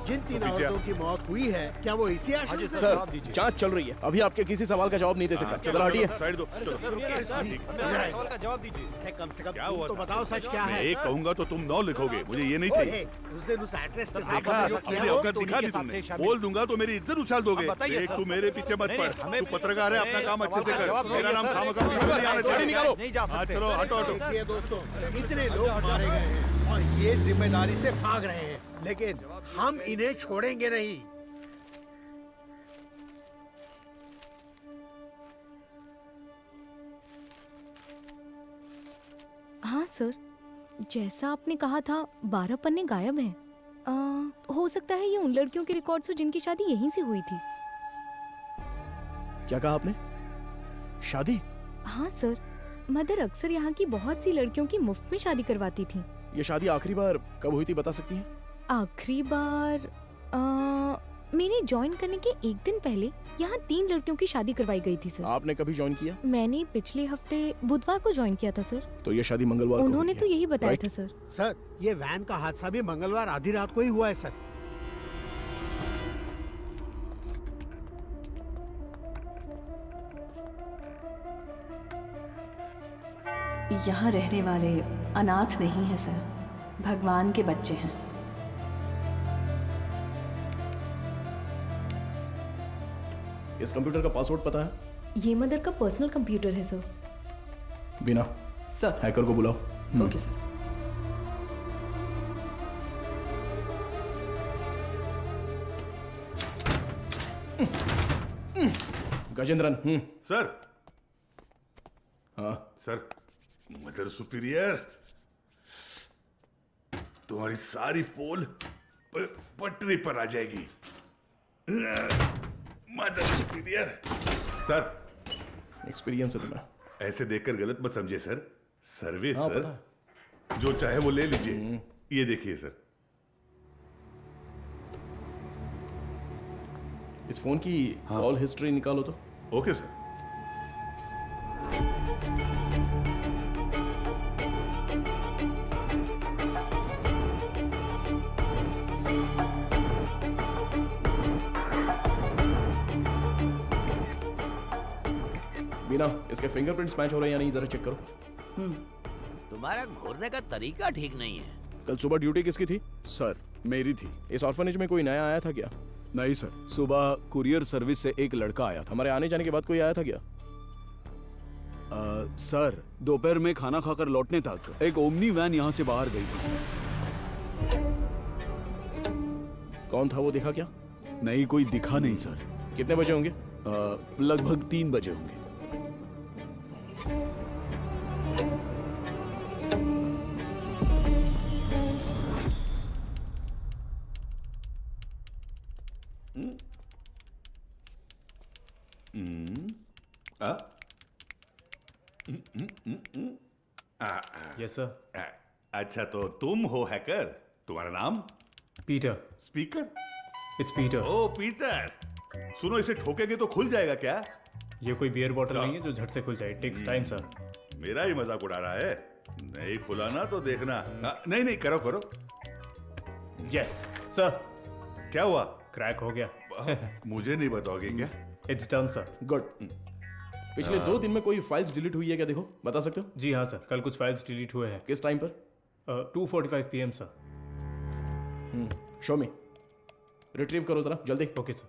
जिन 3 औरतों की मौत हुई है, क्या वो इसी आशंका से? सर, जांच चल रही है, अभी आपके किसी सवाल का जवाब नहीं दे सकता। जरा हटिए। साइड दो। सवाल का जवाब दीजिए। अरे कम से कम क्या तुम हुआ तो था? बताओ सच क्या मैं है? एक कहूंगा तो तुम 9 लिखोगे, मुझे ये नहीं चाहिए। उस दिन उस एक्ट्रेस के साथ देखा, जो किया अपनी वो औकात दिखा दी तुमने। बोल दूंगा तो मेरी इज्जत उछाल दोगे। देख, तू मेरे पीछे मत पड़। तू पत्रकार है, अपना काम अच्छे से कर। मेरा नाम खामखा नहीं आना चाहिए। हाँ, चलो हटो हटो। देखिए दोस्तों, इतने लोग मारे गए हैं और ये जिम्मेदारी से भाग रहे हैं, लेकिन हम इन्हें छोड़ेंगे नहीं। हाँ सर, जैसा आपने कहा था 12 पन्ने गायब हैं। हो सकता है ये उन लड़कियों के रिकॉर्ड्स हो जिनकी शादी यहीं से हुई थी। क्या कहा आपने? शादी? हाँ सर, मदर अक्सर यहाँ की बहुत सी लड़कियों की मुफ्त में शादी करवाती थी। ये शादी आखिरी बार कब हुई थी बता सकती हैं? आखिरी बार मेरे ज्वाइन करने के एक दिन पहले यहाँ 3 लड़कियों की शादी करवाई गई थी सर। आपने कभी ज्वाइन किया? मैंने पिछले हफ्ते बुधवार को ज्वाइन किया था सर। तो ये शादी मंगलवार को उन्होंने हुई तो है, यही बताया राइट? था सर। सर ये वैन का हादसा भी मंगलवार आधी रात को ही हुआ है सर। यहाँ रहने वाले अनाथ नहीं हैं सर, भगवान के बच्चे हैं। इस कंप्यूटर का पासवर्ड पता है? ये मदर का पर्सनल कंप्यूटर है सर। बिना सर हैकर को बुलाओ। Okay sir. गजेंद्रन। सर। हाँ सर, मदर सुपीरियर, तुम्हारी सारी पोल पटरी पर आ जाएगी। Mother superior. सर, एक्सपीरियंस है तुम्हें। ऐसे देखकर गलत मत समझिए सर। सर्विस हाँ, सर, पता जो चाहे वो ले लीजिए। ये देखिए सर। इस फोन की कॉल हिस्ट्री निकालो तो। Okay sir. बिना इसके फिंगरप्रिंट्स मैच हो रहे हैं या नहीं जरा चेक करो। तुम्हारा घूरने का तरीका ठीक नहीं है। कल सुबह ड्यूटी किसकी थी? सर मेरी थी। इस ऑर्फनेज में कोई नया आया था क्या? नहीं सर, सुबह कुरियर सर्विस से एक लड़का आया था। हमारे आने जाने के बाद कोई आया था क्या? सर दोपहर में खाना खाकर लौटने तक एक ओमनी वैन यहाँ से बाहर गई थी सर। कौन था वो दिखा क्या? नहीं, कोई दिखा नहीं सर। कितने बजे होंगे? लगभग 3 बजे होंगे। Yes sir. अच्छा, तो तुम हो हैकर। तुम्हारा नाम? पीटर। स्पीकर? It's Peter. ओ पीटर, सुनो, इसे ठोकेंगे तो खुल जाएगा क्या? ये कोई बियर बॉटल नहीं है जो झट से खुल जाए। Takes time sir. मेरा ही मजाक उड़ा रहा है। नहीं खुला ना तो देखना। नहीं नहीं, करो करो। Yes sir. क्या हुआ? क्रैक हो गया। मुझे नहीं बताओगे क्या? It's done sir. गुड। पिछले 2 दिन में कोई फाइल्स डिलीट हुई है क्या? देखो, बता सकते हो? जी हाँ सर, कल कुछ फाइल्स डिलीट हुए हैं। किस टाइम पर? 2:45 PM सर। शो मी। रिट्रीव करो जरा जल्दी। Okay sir.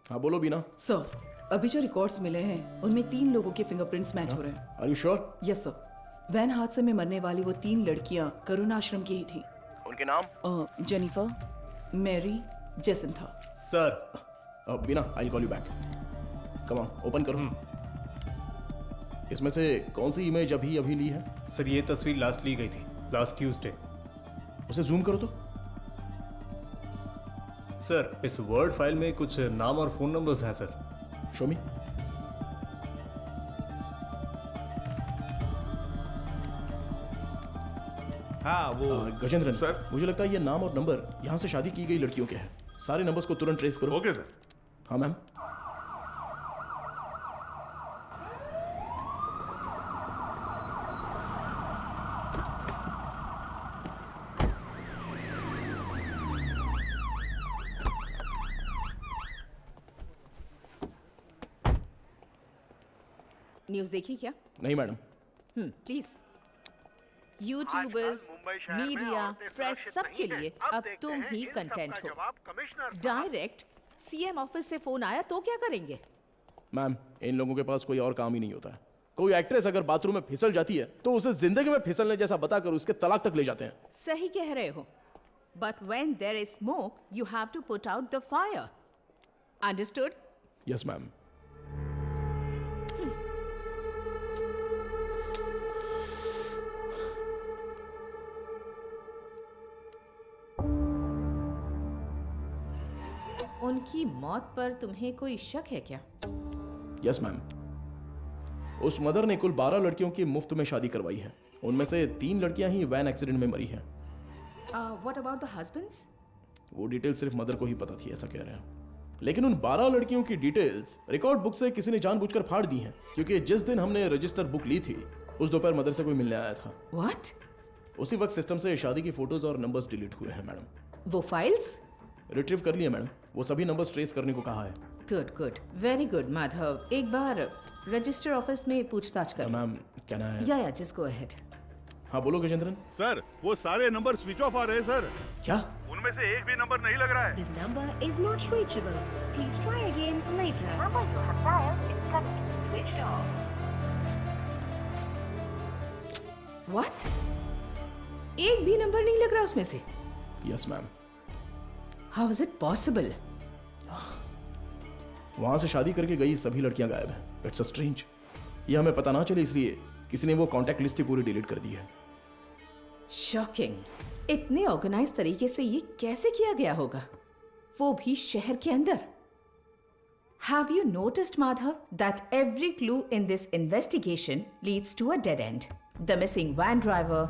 हाँ बोलो बीना। सर अभी जो रिकॉर्ड्स मिले हैं उनमें 3 लोगों के फिंगरप्रिंट्स मैच हो रहे हैं। Are you sure? Yes sir. Van हादसे में मरने वाली वो 3 लड़कियां करुणा आश्रम की ही थी। उनके नाम? Jennifer, Mary, Jacintha. Sir Beena, I call you back. Come on, open करो। इसमें से कौन सी इमेज अभी ली है? सर ये तस्वीर लास्ट ली गई थी, लास्ट ट्यूसडे। उसे जूम करो तो। सर इस वर्ड फाइल में कुछ नाम और फोन नंबर्स हैं सर। शो मी। हाँ वो गजेंद्रन सर, मुझे लगता है ये नाम और नंबर यहाँ से शादी की गई लड़कियों के हैं। सारे नंबर्स को तुरंत ट्रेस करो। Okay sir. हाँ मैम। न्यूज़ देखी क्या? नहीं madam. Please. YouTubers, media, press, सबके लिए अब तुम ही कंटेंट हो। डायरेक्ट सीएम ऑफिस से फोन आया तो क्या करेंगे? मैम इन लोगों के पास कोई और काम ही नहीं होता है। कोई एक्ट्रेस अगर बाथरूम में फिसल जाती है तो उसे जिंदगी में फिसलने जैसा बताकर उसके तलाक तक ले जाते हैं। सही कह रहे हो। But when there is smoke you have to put out the fire. Understood? Yes ma'am. उनकी मौत पर तुम्हें कोई शक है क्या? Yes ma'am. उस मदर ने कुल 12 लड़कियों की मुफ्त में शादी करवाई है। उनमें से 3 लड़कियां ही वैन एक्सीडेंट में मरी हैं। What about the husbands? वो डिटेल सिर्फ मदर को ही पता थी, ऐसा कह रहे हैं। लेकिन उन 12 लड़कियों की डिटेल्स रिकॉर्ड बुक से किसी ने जानबूझकर फाड़ दी हैं, क्योंकि जिस दिन हमने रजिस्टर बुक ली थी उस दोपहर मदर से कोई मिलने आया था। व्हाट? उसी वक्त सिस्टम से शादी की फोटोज और नंबर्स डिलीट हुए हैं मैडम। वो फाइल्स रिट्रीव कर लिए मैडम। वो सभी नंबर्स ट्रेस करने को कहा है। Good good, very good Madhav. एक बार रजिस्टर ऑफिस में पूछताछ कर। मैम कहना है। या जस्ट गो अहेड। हाँ बोलो गजेंद्रन। सर वो सारे नंबर स्विच ऑफ आ रहे हैं सर। क्या? उनमें से एक भी नंबर नहीं लग रहा है। व्हाट? एक भी नंबर नहीं लग रहा उसमें से? Yes ma'am. How is it possible? वहां से शादी करके गई सभी लड़कियां गायब हैं। It's a strange. ये हमें पता ना चले इसलिए किसी ने वो कांटेक्ट लिस्ट ही पूरी डिलीट कर दी है। शॉकिंग। इतने ऑर्गेनाइज तरीके से ये कैसे किया गया होगा, वो भी शहर के अंदर? Have you noticed, Madhav, that every clue in this investigation leads to a dead end? The missing van driver,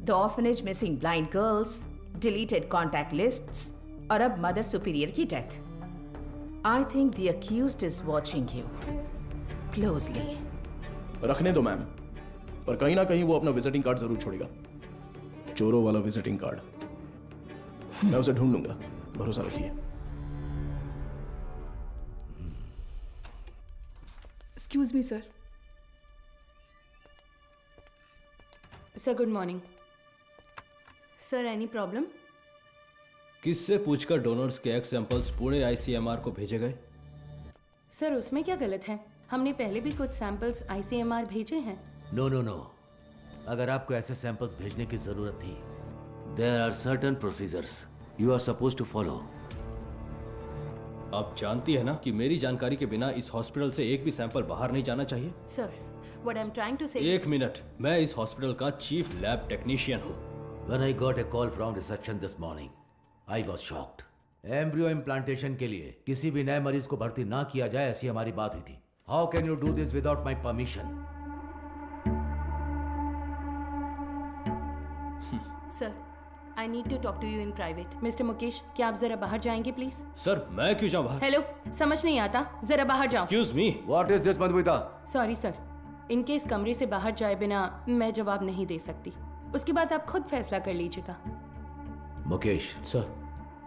the orphanage missing blind girls, deleted contact lists, और अब मदर सुपीरियर की death. I think the accused is watching you closely. रखने दो ma'am, पर कहीं ना कहीं वो अपना विजिटिंग कार्ड जरूर छोड़ेगा। चोरों वाला विजिटिंग कार्ड। मैं उसे ढूंढ लूंगा, भरोसा रखिए। Excuse me sir. Sir good morning. Sir any problem? किससे पूछकर डोनर्स के एग सैंपल्स पुणे आईसीएमआर को भेजे गए? सर उसमें क्या गलत है? हमने पहले भी कुछ सैंपल्स आईसीएमआर भेजे हैं। नो नो नो, अगर आपको ऐसे सैंपल्स भेजने की जरूरत थी, there are certain procedures you are suppose to follow. आप जानती है ना कि मेरी जानकारी के बिना इस हॉस्पिटल से एक भी सैंपल बाहर नहीं जाना चाहिए। Sir what I am trying to say एक मिनट, मैं इस हॉस्पिटल का चीफ लैब टेक्नीशियन हूँ। When I got a call from reception this morning, I was shocked. Embryo implantation के लिए किसी भी नए मरीज को भर्ती ना किया जाए, ऐसी हमारी बात हुई थी। How can you do this without my permission? Sir I need to talk to you in private. Mister Mukesh, क्या आप जरा बाहर जाएंगे प्लीज? सर मैं क्यों जाऊं बाहर? हेलो, समझ नहीं आता, जरा बाहर जाओ। Excuse me, what is this Madhumita? Sorry sir, इनके इस कमरे से बाहर जाए बिना मैं जवाब नहीं दे सकती। उसके बाद आप खुद फैसला कर लीजिएगा। मुकेश सर,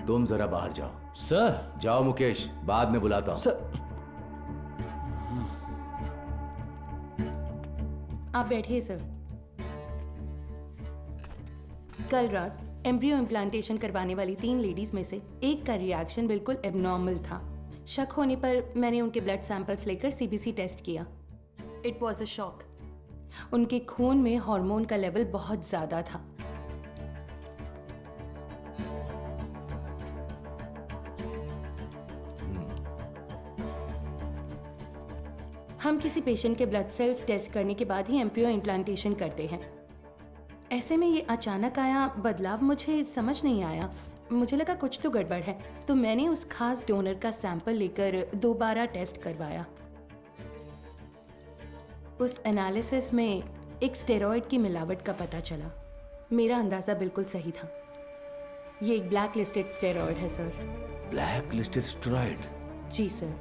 तुम जरा बाहर जाओ। सर जाओ मुकेश, बाद में बुलाता हूं। सर आप बैठिए सर। कल रात एम्ब्रियो इम्प्लांटेशन करवाने वाली 3 लेडीज में से एक का रिएक्शन बिल्कुल एबनॉर्मल था। शक होने पर मैंने उनके ब्लड सैंपल्स लेकर सीबीसी टेस्ट किया। It was a shock. उनके खून में हार्मोन का लेवल बहुत ज्यादा था। हम किसी पेशेंट के ब्लड सेल्स टेस्ट करने के बाद ही एम्ब्रियो इम्प्लांटेशन करते हैं। ऐसे में ये अचानक आया बदलाव मुझे समझ नहीं आया। मुझे लगा कुछ तो गड़बड़ है, तो मैंने उस खास डोनर का सैंपल लेकर दोबारा टेस्ट करवाया। उस एनालिसिस में एक स्टेरॉइड की मिलावट का पता चला। मेरा अंदाज़ा बिल्कुल सही था। ये एक ब्लैक लिस्टेड स्टेरॉइड है सर। Black listed steroid? जी sir.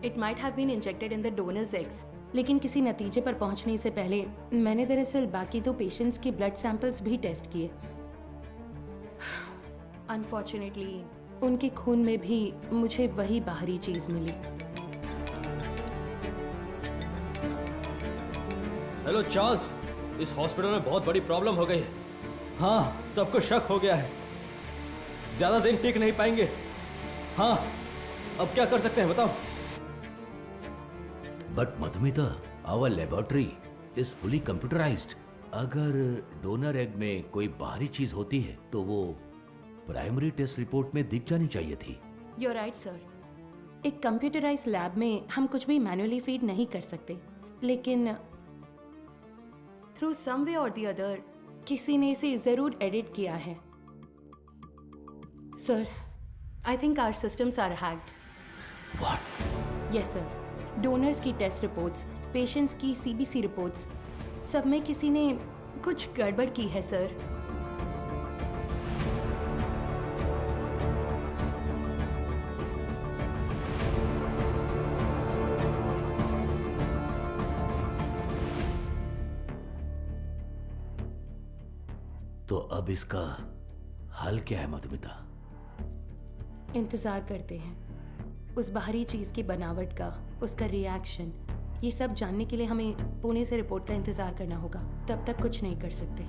It might have been injected in the donors eggs, लेकिन किसी नतीजे पर पहुंचने से पहले मैंने दरअसल बाकी 2 पेशेंट्स के ब्लड सैंपल्स भी टेस्ट किए। अनफॉर्चुनेटली उनके खून में भी मुझे वही बाहरी चीज मिली। हेलो चार्ल्स, इस हॉस्पिटल में बहुत बड़ी प्रॉब्लम हो गई है। हाँ, सबको शक हो गया है। ज्यादा दिन टिक नहीं पाएंगे। हाँ, अब क्या कर सकते हैं बताओ? But Madhumita, our laboratory is fully computerised. अगर डोनर एग में कोई बाहरी चीज होती है तो वो प्राइमरी टेस्ट रिपोर्ट में दिख जानी चाहिए थी। You are right sir. एक कंप्यूटराइज्ड लैब में हम कुछ भी मैन्युअली फीड नहीं कर सकते, लेकिन थ्रू सम वे और द अदर किसी ने इसे जरूर एडिट किया है। Sir, I think our systems are hacked. Yes sir, donors की टेस्ट रिपोर्ट्स, पेशेंट्स की सीबीसी रिपोर्ट्स, सब में किसी ने कुछ गड़बड़ की है सर। तो अब इसका हल क्या है मधुमिता? इंतज़ार करते हैं उस बाहरी चीज़ की बनावट का, उसका रिएक्शन, ये सब जानने के लिए हमें पुणे से रिपोर्ट का इंतज़ार करना होगा। तब तक कुछ नहीं कर सकते।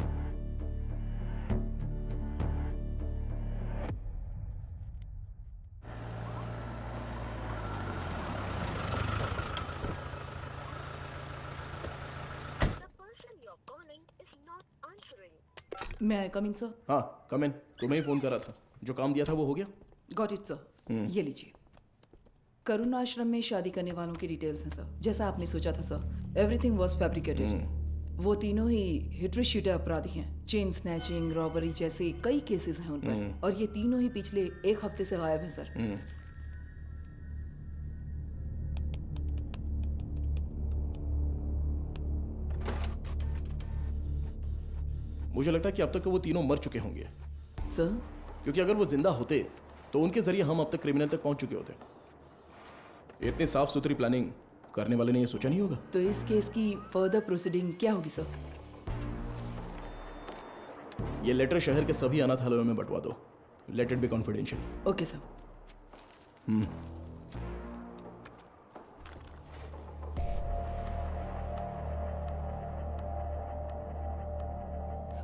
मैं आई कम इन सर? हाँ कम इन। तुम्हें ही फोन करा था, जो काम दिया था वो हो गया? Got it sir. ये लीजिए, करुण आश्रम में शादी करने वालों की डिटेल्स हैं सर, जैसा आपने सोचा था सर। Everything was fabricated. वो तीनों ही हिटरी शीटर अपराधी हैं। चेन स्नैचिंग, रॉबरी जैसे कई केसेस हैं उन पर, और ये तीनों ही पिछले 1 हफ्ते से गायब हैं सर। मुझे लगता है कि अब तक वो तीनों मर चुके होंगे सर, क्योंकि अगर वो जिंदा होते तो उनके जरिए हम अब तक क्रिमिनल तक पहुंच चुके होते। इतनी साफ सुथरी प्लानिंग करने वाले ने ये सोचा नहीं होगा। तो इस केस की फर्दर प्रोसीडिंग क्या होगी सर? ये लेटर शहर के सभी अनाथालयों में बंटवा दो। Let it be confidential. Okay sir.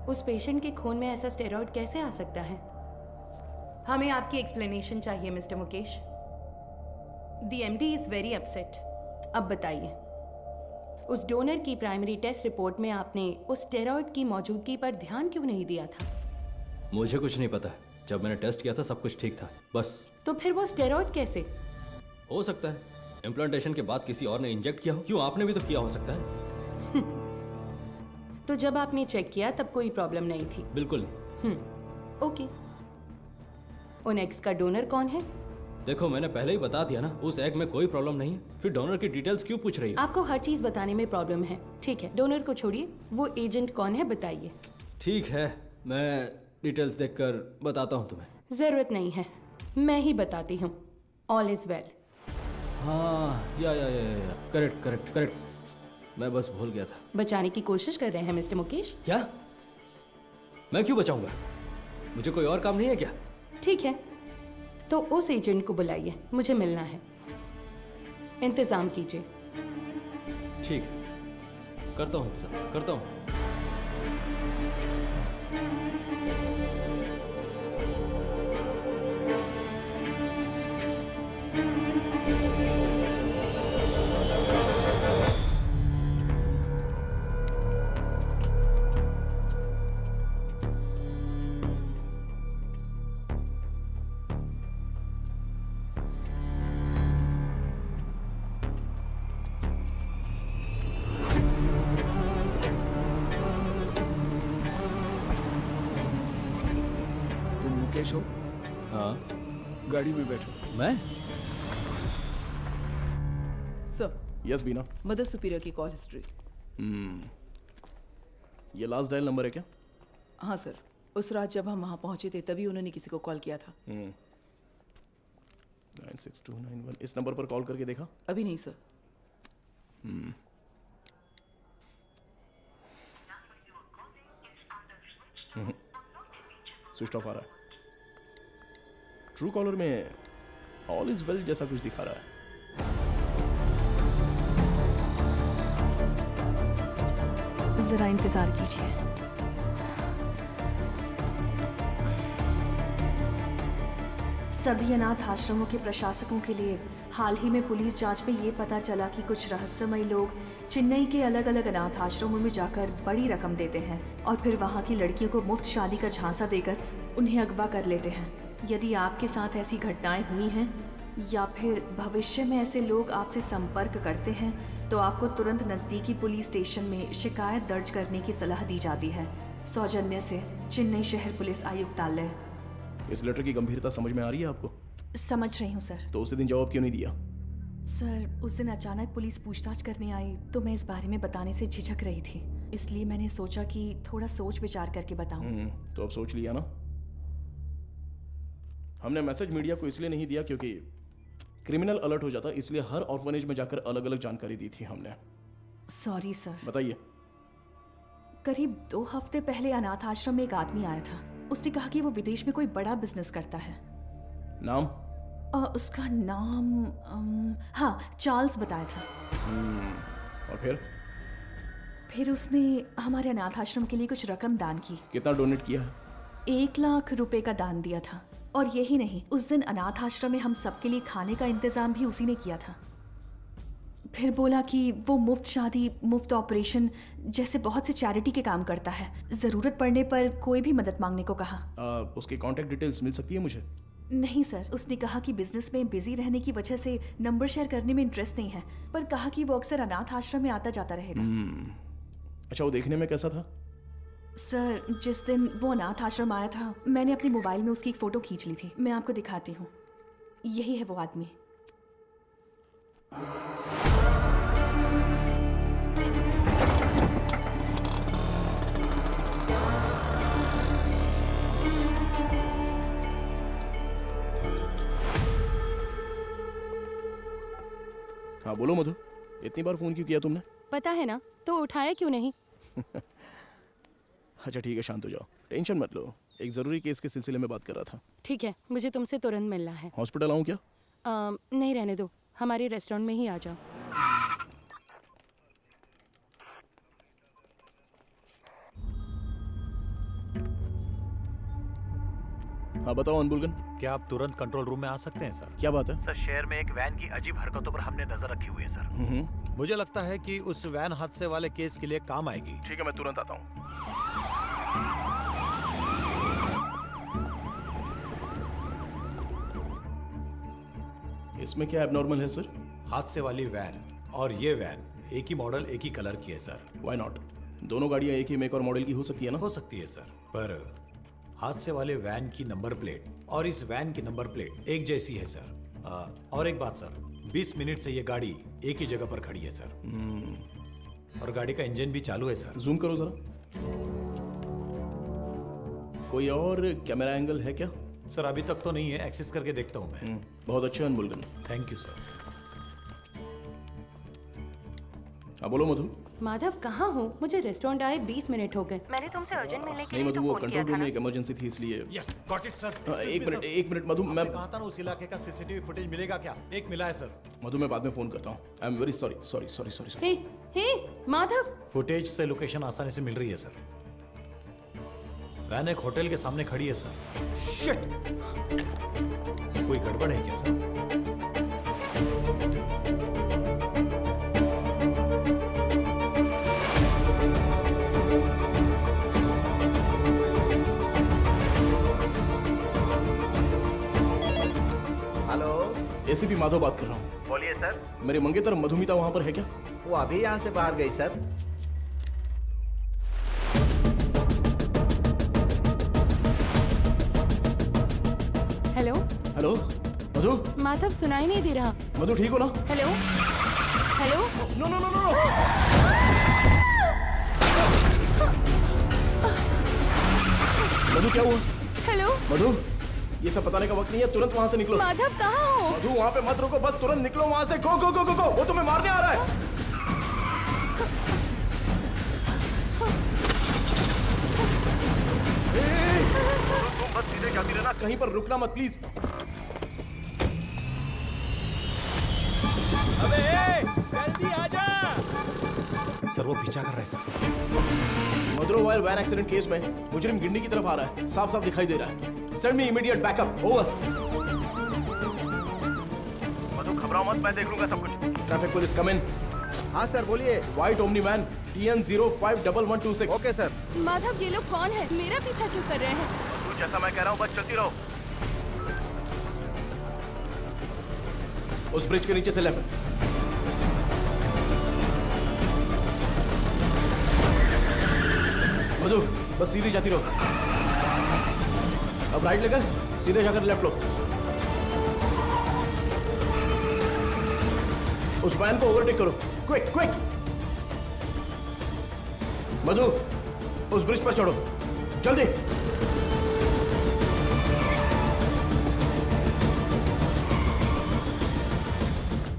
उस पेशेंट के खून में ऐसा स्टेरॉइड कैसे आ सकता है? हमें आपकी एक्सप्लेनेशन चाहिए mister Mukesh. The MD is very upset. अब बताइए, उस डोनर की प्राइमरी टेस्ट रिपोर्ट में आपने उस स्टेरॉइड की मौजूदगी पर ध्यान क्यों नहीं दिया था? मुझे कुछ नहीं पता। जब मैंने टेस्ट किया था सब कुछ ठीक था, बस। तो फिर वो स्टेरॉइड कैसे? हो सकता है इम्प्लांटेशन के बाद किसी और ने इंजेक्ट किया हो। क्यों, आपने भी तो किया हो सकता है। तो जब आपने चेक किया तब कोई प्रॉब्लम नहीं थी? बिल्कुल नहीं। ओके। उन एग्स का डोनर कौन है? देखो, मैंने पहले ही बता दिया ना, उस एग में कोई प्रॉब्लम नहीं है। फिर डोनर की डिटेल्स क्यों पूछ रही है? आपको हर चीज बताने में प्रॉब्लम है। ठीक है, डोनर को छोड़िए, वो एजेंट कौन है बताइए। ठीक है, मैं डिटेल्स देखकर बताता हूँ तुम्हें। जरूरत नहीं है, मैं ही बताती हूँ। All is well. हाँ, या करेक्ट करेक्ट करेक्ट। मैं बस भूल गया था। बचाने की कोशिश कर रहे हैं मिस्टर मुकेश? क्या? मैं क्यों बचाऊंगा? मुझे कोई और काम नहीं है क्या? ठीक है, तो उस एजेंट को बुलाइए, मुझे मिलना है। इंतजाम कीजिए। ठीक है, करता हूँ इंतजाम, करता हूँ। मुकेश हो? हाँ, गाड़ी में बैठो। मैं? सर। यस बीना। मदर सुपीरियर की कॉल हिस्ट्री। ये लास्ट डायल नंबर है क्या? हाँ सर, उस रात जब हम वहाँ पहुँचे थे तभी उन्होंने किसी को कॉल किया था। 96291। इस नंबर पर कॉल करके देखा? अभी नहीं सर। स्विच ऑफ आ रहा है। ट्रू कॉलर में ऑल इज वेल जैसा कुछ दिखा रहा है। जरा इंतजार कीजिए। सभी अनाथ आश्रमों के प्रशासकों के लिए हाल ही में पुलिस जांच में ये पता चला कि कुछ रहस्यमयी लोग चेन्नई के अलग अलग अनाथ आश्रमों में जाकर बड़ी रकम देते हैं और फिर वहाँ की लड़कियों को मुफ्त शादी का झांसा देकर उन्हें अगवा कर लेते हैं। यदि आपके साथ ऐसी घटनाएं हुई हैं या फिर भविष्य में ऐसे लोग आपसे संपर्क करते हैं तो आपको तुरंत नज़दीकी पुलिस स्टेशन में शिकायत दर्ज करने की सलाह दी जाती है। सौजन्य से चेन्नई शहर पुलिस आयुक्तालय। इस लेटर की गंभीरता समझ में आ रही है आपको? समझ रही हूँ सर। तो उसी दिन जवाब क्यों नहीं दिया? सर उस दिन अचानक पुलिस पूछताछ करने आई तो मैं इस बारे में बताने से झिझक रही थी, इसलिए मैंने सोचा कि थोड़ा सोच विचार करके बताऊं। तो अब सोच लिया ना? हमने मैसेज मीडिया को इसलिए नहीं दिया क्योंकि क्रिमिनल अलर्ट हो जाता, इसलिए हर ऑर्फनेज में जाकर अलग अलग जानकारी दी थी हमने। Sorry sir. बताइए। करीब 2 हफ्ते पहले अनाथ आश्रम में एक आदमी आया था। उसने कहा कि वो विदेश में कोई बड़ा बिजनेस करता है। नाम? उसका नाम हाँ चार्ल्स बताया था। और फिर उसने हमारे अनाथ आश्रम के लिए कुछ रकम दान की। कितना डोनेट किया है? 1 लाख रुपए का दान दिया था। और यही नहीं, उस दिन अनाथ आश्रम में हम सबके लिए खाने का इंतजाम भी उसी ने किया था। फिर बोला कि वो मुफ्त शादी, मुफ्त ऑपरेशन जैसे बहुत से चैरिटी के काम करता है। जरूरत पड़ने पर कोई भी मदद मांगने को कहा। उसकी कांटेक्ट डिटेल्स मिल सकती है मुझे? नहीं सर, उसने कहा कि बिजनेस में बिजी रहने की वजह से नंबर शेयर करने में इंटरेस्ट नहीं है, पर कहा कि वो अक्सर अनाथ आश्रम में आता जाता रहेगा। अच्छा, वो देखने में कैसा था? सर जिस दिन वो अनाथ आश्रम आया था, मैंने अपने मोबाइल में उसकी एक फ़ोटो खींच ली थी। मैं आपको दिखाती हूँ। यही है वो आदमी। हाँ बोलो मधु, इतनी बार फोन क्यों किया तुमने? पता है ना, तो उठाया क्यों नहीं? अच्छा ठीक है, शांत हो जाओ, टेंशन मत लो। एक जरूरी केस के सिलसिले में बात कर रहा था। ठीक है, मुझे तुमसे तुरंत मिलना है। हॉस्पिटल आऊँ क्या? नहीं, रहने दो, हमारे रेस्टोरेंट में ही आ जाओ। हाँ बताओ अनबुलगन। क्या आप तुरंत कंट्रोल रूम में आ सकते हैं सर? क्या बात है? सर शहर में एक वैन की अजीब हरकतों पर हमने नजर रखी हुई है सर। मुझे लगता है कि उस वैन हादसे वाले केस के लिए काम आएगी। ठीक है, मैं तुरंत आता हूँ। इसमें क्या एबनॉर्मल है सर? हादसे वाली वैन और ये वैन एक ही मॉडल, एक ही कलर की है सर। Why not? दोनों गाड़ियाँ एक ही मेक और मॉडल की हो सकती है ना? हो सकती है सर, पर हादसे वाले वैन की नंबर प्लेट और इस वैन की नंबर प्लेट एक jैसी है सर। और एक बात सर, 20 मिनट से ये गाड़ी एक ही जगह पर खड़ी है सर। और गाड़ी का इंजन भी चालू है सर। जूम करो जरा। कोई और कैमरा एंगल है क्या? सर अभी तक तो नहीं है, एक्सेस करके देखता हूँ मैं। बहुत अच्छा अनबुलगन। Thank you sir. हाँ बोलो मधु। माधव कहाँ हो? मुझे रेस्टोरेंट आए 20 मिनट हो गए। मैंने तुमसे अर्जेंट मिलने के नहीं लिए मधु, वो कंट्रोल रूम में एक इमरजेंसी थी इसलिए। Yes got it sir. एक मिनट मधु, मैं कहा था ना उस इलाके का सीसीटीवी फुटेज मिलेगा क्या? एक मिला है सर। मधु मैं बाद में फोन करता हूँ। I am very sorry. Hey Madhav, footage से लोकेशन आसानी से मिल रही है सर। वैन एक होटल के सामने खड़ी है सर। शिट! कोई गड़बड़ है क्या सर? एसीपी माधव बात कर रहा हूँ। बोलिए सर। मेरे मंगेतर मधुमिता वहाँ पर है क्या? वो अभी यहाँ से बाहर गई sir. Hello hello Madhu. Madhav सुनाई नहीं दे रहा। मधु ठीक हो ना? Hello hello. No no no no. Madhu क्या हुआ? हेलो मधु, ये सब बताने का वक्त नहीं है, तुरंत वहाँ से निकलो। माधव कहाँ हो? मधु वहाँ पे मत रुको, बस तुरंत निकलो वहाँ से। गो गो गो गो गो, वो तुम्हें मारने आ रहा है। तुम बस सीधे जाती रहना, कहीं पर रुकना मत प्लीज। अबे जल्दी आजा। सर वो पीछा कर रहा है सर। मदुरवाइल वैन एक्सीडेंट केस में मुजरिम गिंडी की तरफ आ रहा है, साफ साफ दिखाई दे रहा है। Send me immediate backup. Over. Madhu घबराओ मत, मैं देख लूंगा सब कुछ। Traffic police come in. हाँ सर बोलिए। White Omni van TN051126। Okay sir. Madhav ये लोग कौन है? मेरा पीछा क्यों कर रहे हैं? तू जैसा मैं कह रहा हूँ बस चलती रहो। उस ब्रिज के नीचे से लेफ्ट। मधु बस सीधी जाती रहो। अब राइट लेकर सीधे जाकर लेफ्ट लो। उस वैन को ओवरटेक करो, क्विक क्विक। मधु, उस ब्रिज पर चढ़ो, जल्दी।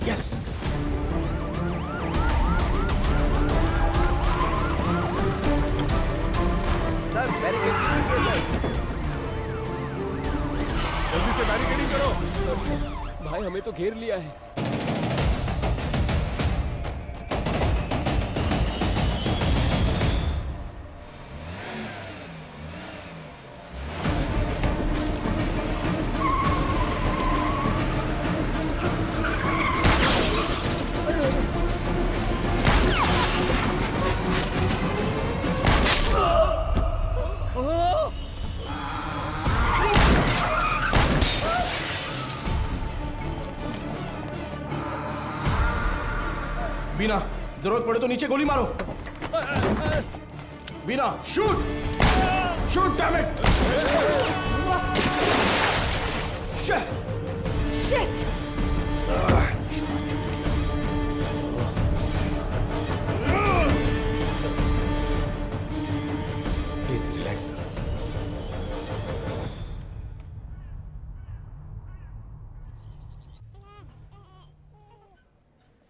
यस। सर बैरिकेड कीजिए सर। जल्दी से बैरिकेडिंग करो। भाई हमें तो घेर लिया है। बीना, जरूरत पड़े तो नीचे गोली मारो। Beena, shoot shoot damn it. Shit. Please relax sir.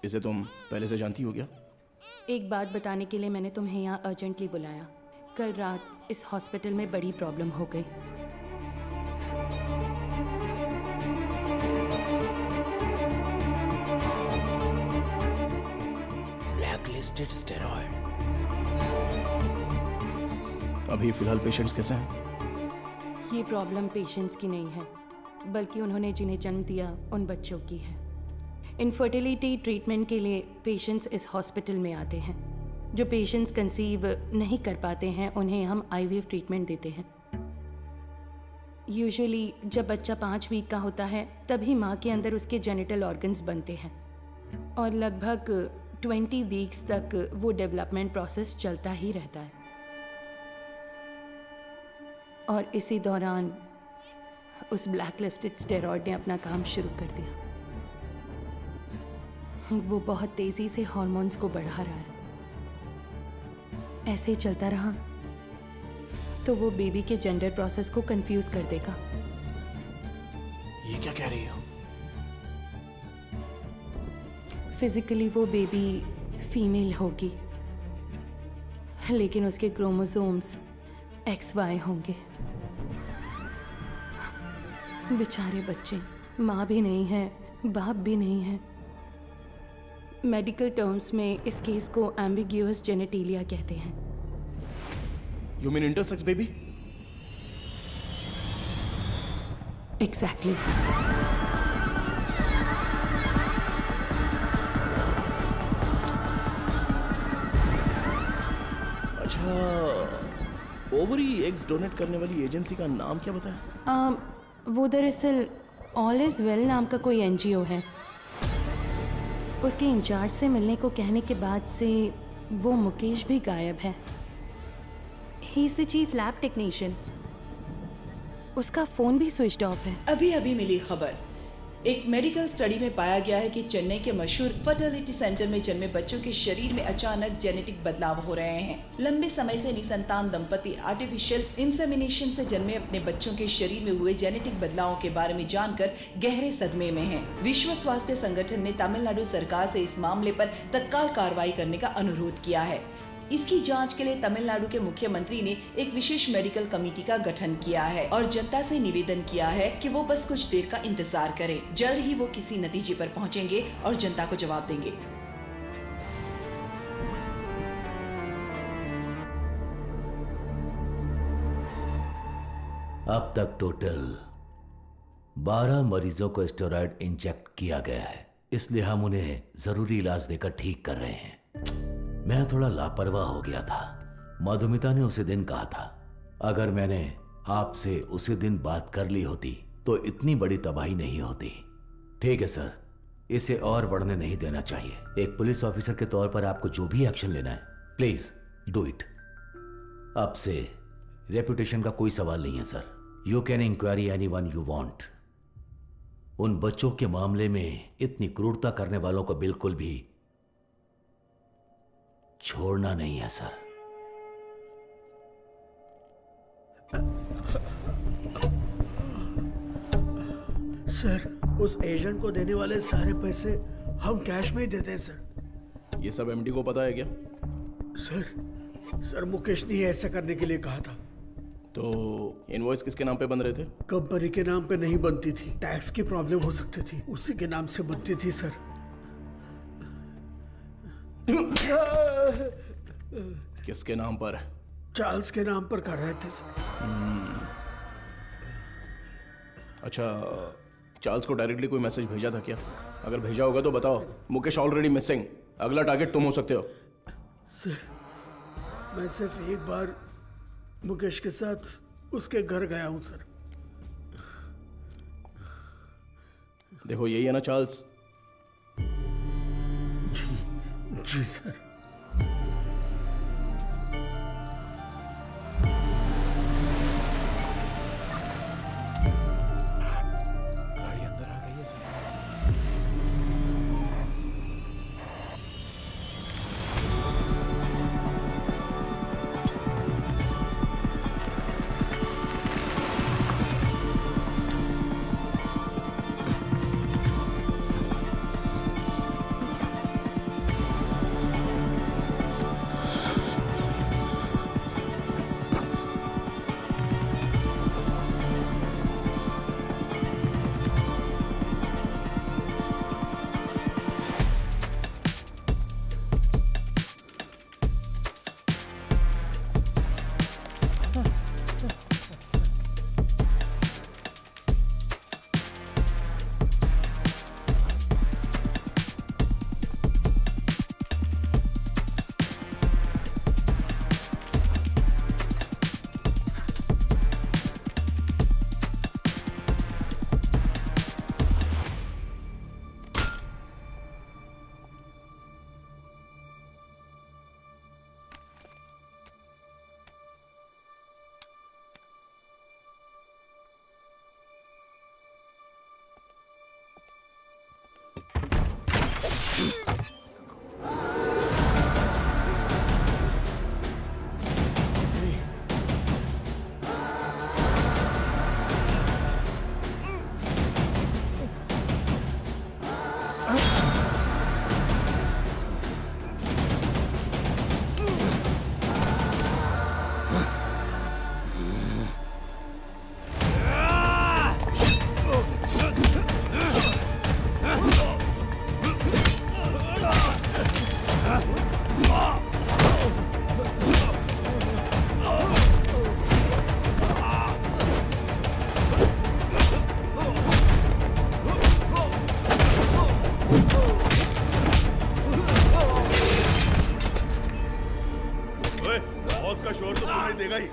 इसे तुम पहले से जानती हो क्या? एक बात बताने के लिए मैंने तुम्हें यहाँ अर्जेंटली बुलाया। कल रात इस हॉस्पिटल में बड़ी प्रॉब्लम हो गई। Blacklisted steroid. अभी फिलहाल पेशेंट्स कैसे हैं? ये प्रॉब्लम पेशेंट्स की नहीं है, बल्कि उन्होंने जिन्हें जन्म दिया उन बच्चों की है। इनफर्टिलिटी ट्रीटमेंट के लिए पेशेंट्स इस हॉस्पिटल में आते हैं। जो पेशेंट्स कंसीव नहीं कर पाते हैं उन्हें हम आईवीएफ ट्रीटमेंट देते हैं। यूजुअली जब बच्चा 5 वीक का होता है तभी माँ के अंदर उसके जेनिटल ऑर्गन्स बनते हैं और लगभग 20 वीक्स तक वो डेवलपमेंट प्रोसेस चलता ही रहता है। और इसी दौरान उस ब्लैकलिस्टेड स्टेरॉइड ने अपना काम शुरू कर दिया। वो बहुत तेजी से हार्मोन्स को बढ़ा रहा है। ऐसे ही चलता रहा तो वो बेबी के जेंडर प्रोसेस को कंफ्यूज कर देगा। ये क्या कह रही हो? फिजिकली वो बेबी फीमेल होगी, लेकिन उसके क्रोमोसोम्स XY होंगे। बेचारे बच्चे, माँ भी नहीं है, बाप भी नहीं है। मेडिकल टर्म्स में इस केस को एम्बिग्यूअस जेनेटिलिया कहते हैं। You mean intersex baby? Exactly. अच्छा, ओवरी एग्स डोनेट करने वाली एजेंसी का नाम क्या बताया? वो दरअसल ऑल इज वेल नाम का कोई NGO है। उसके इंचार्ज से मिलने को कहने के बाद से वो मुकेश भी गायब है। He is the chief lab technician. उसका फोन भी स्विच्ड ऑफ है। अभी अभी मिली खबर, एक मेडिकल स्टडी में पाया गया है कि चेन्नई के मशहूर फर्टिलिटी सेंटर में जन्मे बच्चों के शरीर में अचानक जेनेटिक बदलाव हो रहे हैं। लंबे समय से निसंतान दंपति आर्टिफिशियल इंसेमिनेशन से जन्मे अपने बच्चों के शरीर में हुए जेनेटिक बदलावों के बारे में जानकर गहरे सदमे में हैं। विश्व स्वास्थ्य संगठन ने तमिलनाडु सरकार से इस मामले पर तत्काल कार्रवाई करने का अनुरोध किया है। इसकी जांच के लिए तमिलनाडु के मुख्यमंत्री ने एक विशेष मेडिकल कमेटी का गठन किया है और जनता से निवेदन किया है कि वो बस कुछ देर का इंतजार करें। जल्द ही वो किसी नतीजे पर पहुंचेंगे और जनता को जवाब देंगे। अब तक टोटल 12 मरीजों को स्टेरॉइड इंजेक्ट किया गया है, इसलिए हम उन्हें जरूरी इलाज देकर ठीक कर रहे हैं। मैं थोड़ा लापरवाह हो गया था। मधुमिता ने उसी दिन कहा था, अगर मैंने आपसे उसी दिन बात कर ली होती तो इतनी बड़ी तबाही नहीं होती। ठीक है सर, इसे और बढ़ने नहीं देना चाहिए। एक पुलिस ऑफिसर के तौर पर आपको जो भी एक्शन लेना है, प्लीज डू इट। अब से रेपुटेशन का कोई सवाल नहीं है sir. You can inquiry anyone you want. उन बच्चों के मामले में इतनी क्रूरता करने वालों को बिल्कुल भी छोड़ना नहीं है सर। सर, उस एजेंट को देने वाले सारे पैसे हम कैश में ही देते हैं सर। ये सब एमडी को पता है क्या? सर मुकेश ने ऐसा करने के लिए कहा था। तो इनवॉइस किसके नाम पे बन रहे थे? कंपनी के नाम पे नहीं बनती थी, टैक्स की प्रॉब्लम हो सकती थी, उसी के नाम से बनती थी सर। किसके नाम पर? चार्ल्स के नाम पर कर रहे थे सर। अच्छा, चार्ल्स को डायरेक्टली कोई मैसेज भेजा था क्या? अगर भेजा होगा तो बताओ। मुकेश ऑलरेडी मिसिंग, अगला टारगेट तुम हो सकते हो। सर, मैं सिर्फ एक बार मुकेश के साथ उसके घर गया हूं सर। देखो यही है ना चार्ल्स? जी सर। गाड़ी अंदर आ गई है सर। देगा ही।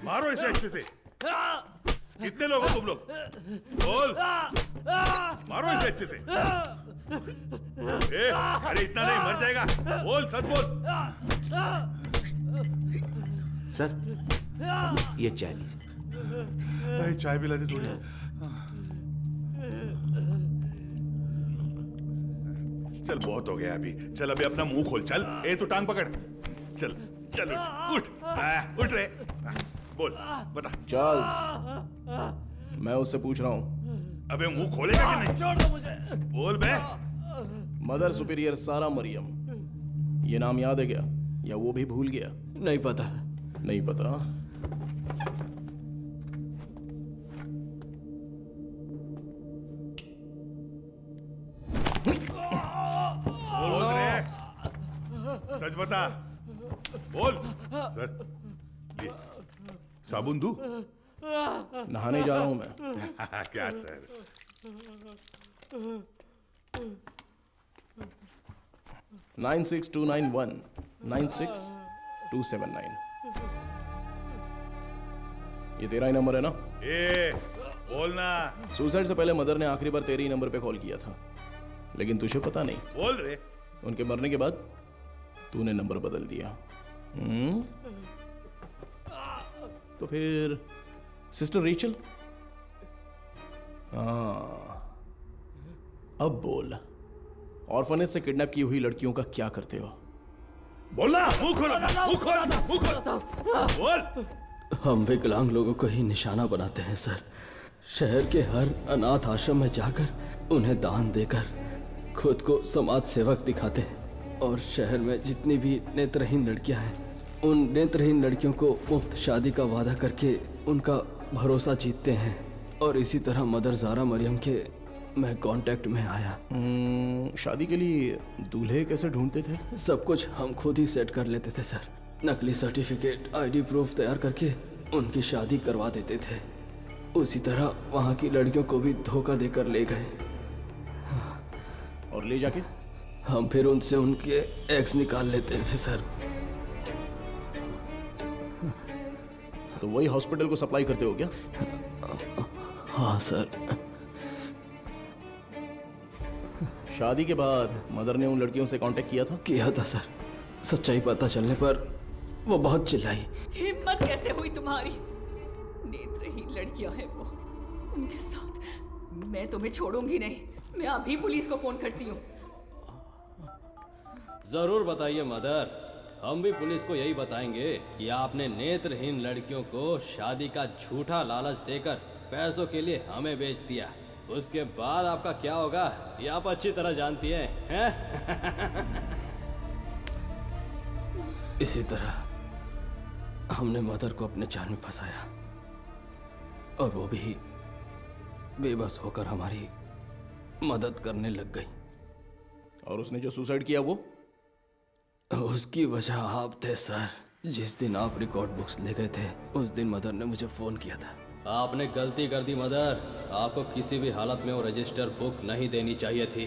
मारो इसे अच्छे से। कितने लोग हो तुम लोग? बोल। मारो इसे अच्छे से। अरे इतना नहीं, मर जाएगा। बोल, सच बोल। सर ये चाय लीजिए। चाय पिला दे थोड़ी। चल बहुत हो गया अभी। चल अभी अपना मुंह खोल। चल ए तू टांग पकड़। चल चल उठ उठ रे। बोल बता। चार्ल्स, मैं उससे पूछ रहा हूँ। अबे मुंह खोलेगा कि नहीं? छोड़ दो मुझे। बोल बे। मदर सुपीरियर सारा मरियम, ये नाम याद है क्या, या वो भी भूल गया? नहीं पता। नहीं पता? बोल रे, सच बता। बोल। सर ये साबुन दूं? नहाने जा रहा हूं मैं। क्या सर? नाइन 9627 ये तेरा ही नंबर है ना? ए बोलना। सुसाइड से पहले मदर ने आखिरी बार तेरे ही नंबर पे कॉल किया था, लेकिन तुझे पता नहीं। बोल रे। उनके मरने के बाद तूने नंबर बदल दिया। तो फिर सिस्टर रेचल? हाँ, अब बोल, ऑर्फनेज से किडनैप की हुई लड़कियों का क्या करते हो? बोलना! मुंह खोलो! बोल! हम विकलांग लोगों को ही निशाना बनाते हैं सर। शहर के हर अनाथ आश्रम में जाकर उन्हें दान देकर खुद को समाज सेवक दिखाते हैं, और शहर में जितनी भी नेत्रहीन लड़कियां हैं उन नेत्रहीन लड़कियों को मुफ्त शादी का वादा करके उनका भरोसा जीतते हैं। और इसी तरह मदर ज़ारा मरियम के मैं कांटेक्ट में आया। शादी के लिए दूल्हे कैसे ढूंढते थे? सब कुछ हम खुद ही सेट कर लेते थे सर। नकली सर्टिफिकेट, आईडी प्रूफ तैयार करके उनकी शादी करवा देते थे। उसी तरह वहाँ की लड़कियों को भी धोखा देकर ले गए। और ले जाके हम फिर उनसे उनके एग्स निकाल लेते थे सर। तो वही हॉस्पिटल को सप्लाई करते हो क्या? हाँ सर। शादी के बाद मदर ने उन लड़कियों से कांटेक्ट किया था? किया था सर। सच्चाई पता चलने पर वो बहुत चिल्लाई। हिम्मत कैसे हुई तुम्हारी? नेत्रहीन लड़कियां हैं वो, उनके साथ मैं तुम्हें छोड़ूंगी नहीं। मैं अभी पुलिस को फोन करती हूँ। जरूर बताइए मदर, हम भी पुलिस को यही बताएंगे कि आपने नेत्रहीन लड़कियों को शादी का झूठा लालच देकर पैसों के लिए हमें बेच दिया। उसके बाद आपका क्या होगा ये आप अच्छी तरह जानती हैं? इसी तरह हमने मदर को अपने जाल में फंसाया और वो भी बेबस होकर हमारी मदद करने लग गई। और उसने जो सुसाइड किया वो? उसकी वजह आप थे सर। जिस दिन आप रिकॉर्ड बुक्स ले गए थे उस दिन मदर ने मुझे फोन किया था। आपने गलती कर दी मदर। आपको किसी भी हालत में वो रजिस्टर बुक नहीं देनी चाहिए थी।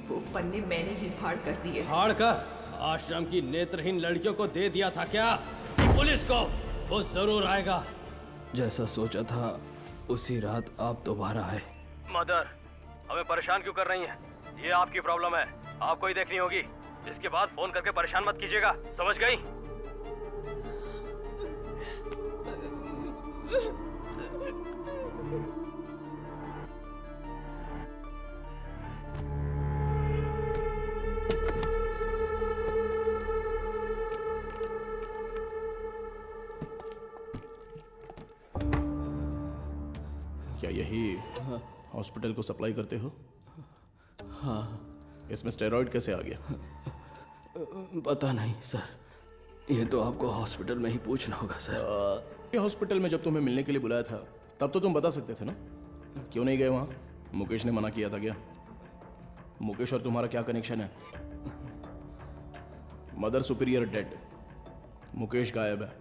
वो पन्ने मैंने ही फाड़ कर दिए। फाड़ कर आश्रम की नेत्रहीन लड़कियों को दे दिया था क्या? पुलिस को वो जरूर आएगा। जैसा सोचा था उसी रात आप दोबारा आए। मदर, हमें परेशान क्यों कर रही हैं? ये आपकी प्रॉब्लम है, आपको ही देखनी होगी। इसके बाद फोन करके परेशान मत कीजिएगा, समझ गई? क्या यही हॉस्पिटल को सप्लाई करते हो? हाँ। इसमें स्टेरॉइड कैसे आ गया? पता नहीं सर, ये तो आपको हॉस्पिटल में ही पूछना होगा सर। ये हॉस्पिटल में जब तुम्हें मिलने के लिए बुलाया था तब तो तुम बता सकते थे ना। क्यों नहीं गए वहाँ? मुकेश ने मना किया था क्या? मुकेश और तुम्हारा क्या कनेक्शन है? मदर सुपीरियर डेड, मुकेश गायब है।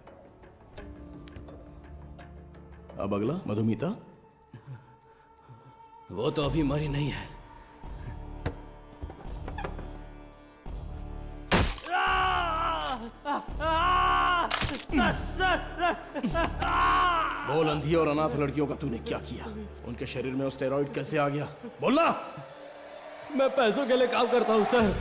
अब अगला मधुमिता? वो तो अभी मरी नहीं है। बोल, अंधी और अनाथ लड़कियों का तूने क्या किया? उनके शरीर में स्टेरॉइड कैसे आ गया? बोलना। मैं पैसों के लिए काम करता हूँ सर।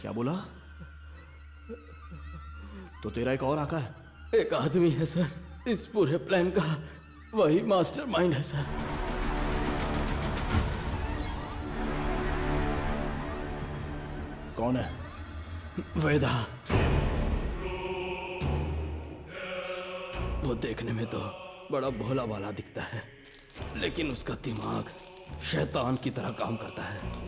क्या बोला? तो तेरा एक और आका है? एक आदमी है सर, इस पूरे प्लान का वही मास्टरमाइंड है सर। कौन है? वेदा। वो देखने में तो बड़ा भोला भाला दिखता है, लेकिन उसका दिमाग शैतान की तरह काम करता है।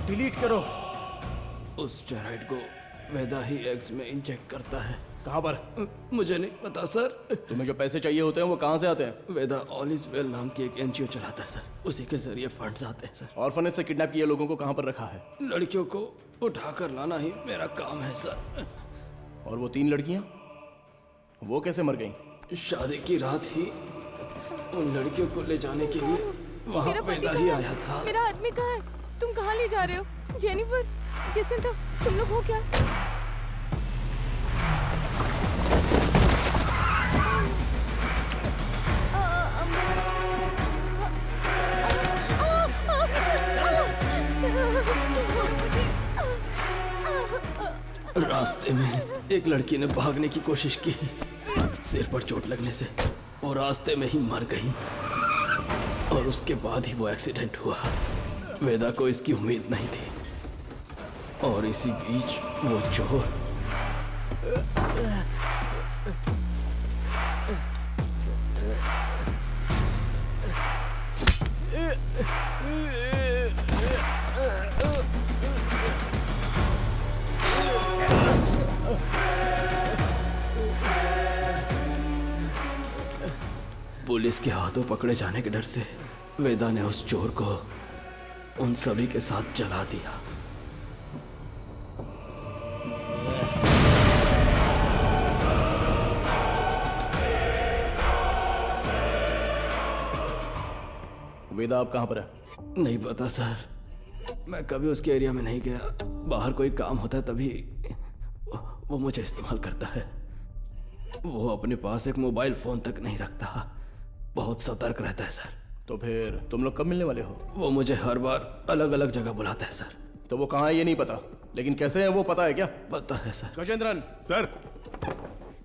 डिलीट करो। उस स्टेरॉइड को वेदा ही एग्स में इंजेक्ट करता है। कहाँ पर? मुझे नहीं पता सर। तुम्हें जो पैसे चाहिए होते हैं वो कहाँ से आते हैं? वेदा ऑल इज वेल नाम की एक एनजीओ चलाता है सर, उसी के जरिए फंड्स आते हैं सर। ऑर्फनेज से किडनैप किए लोगों को कहाँ पर रखा है? लड़कियों को उठाकर लाना ही मेरा काम है सर। और वो 3 लड़कियाँ, वो कैसे मर गईं? शादी की रात ही उन लड़कियों को ले जाने के लिए वहाँ वेदा ही आया था। मेरा आदमी कहाँ है? तुम कहाँ ले जा रहे हो? जेनिफर, जेसिंथा, तुम लोग हो क्या? रास्ते में एक लड़की ने भागने की कोशिश की, सिर पर चोट लगने से वो रास्ते में ही मर गई और उसके बाद ही वो एक्सीडेंट हुआ। वेदा को इसकी उम्मीद नहीं थी और इसी बीच वो चोर पुलिस के हाथों पकड़े जाने के डर से वेदा ने उस चोर को उन सभी के साथ जला दिया। वेदा आप कहाँ पर है? नहीं पता सर, मैं कभी उसके एरिया में नहीं गया। बाहर कोई काम होता है तभी वो मुझे इस्तेमाल करता है। वो अपने पास एक मोबाइल फोन तक नहीं रखता, बहुत सतर्क रहता है सर। तो फिर तुम लोग कब मिलने वाले हो? वो मुझे हर बार अलग अलग जगह बुलाता है सर। तो वो कहाँ है ये नहीं पता, लेकिन कैसे है वो पता है क्या? पता है sir. Gajendran sir,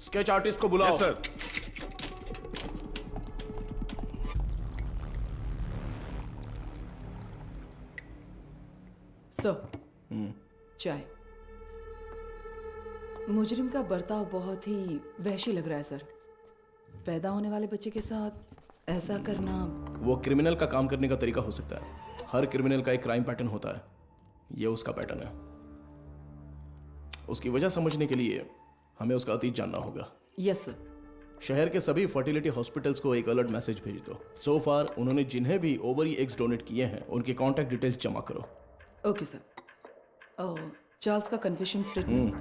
sketch artist को बुलाओ। Yes sir. सर, चाय। मुजरिम का बर्ताव बहुत ही वहशी लग रहा है सर। पैदा होने वाले बच्चे के साथ ऐसा करना। वो क्रिमिनल का काम करने का तरीका हो सकता है। हर क्रिमिनल का एक क्राइम पैटर्न होता है, ये उसका पैटर्न है। उसकी वजह समझने के लिए हमें उसका अतीत जानना होगा। Yes sir. शहर के सभी फर्टिलिटी हॉस्पिटल्स को एक अलर्ट मैसेज भेज दो। सो फार उन्होंने जिन्हें भी ओवरी एग्स डोनेट किए हैं उनके कॉन्टैक्ट डिटेल्स जमा करो। Okay sir. चार्ल्स का कन्फेशन स्टेटमेंट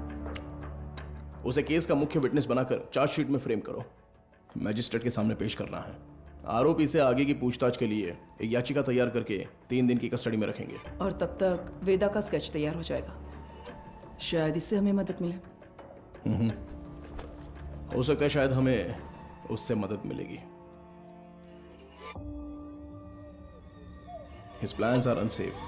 उसे केस का मुख्य विटनेस बनाकर चार्जशीट में फ्रेम करो। मैजिस्ट्रेट के सामने पेश करना है। आरोपी से आगे की पूछताछ के लिए एक याचिका तैयार करके 3 दिन की कस्टडी में रखेंगे। और तब तक वेदा का स्केच तैयार हो जाएगा। शायद इससे हमें मदद मिले। हो सकता है शायद हमें उससे मदद मिलेगी। His plans are unsafe.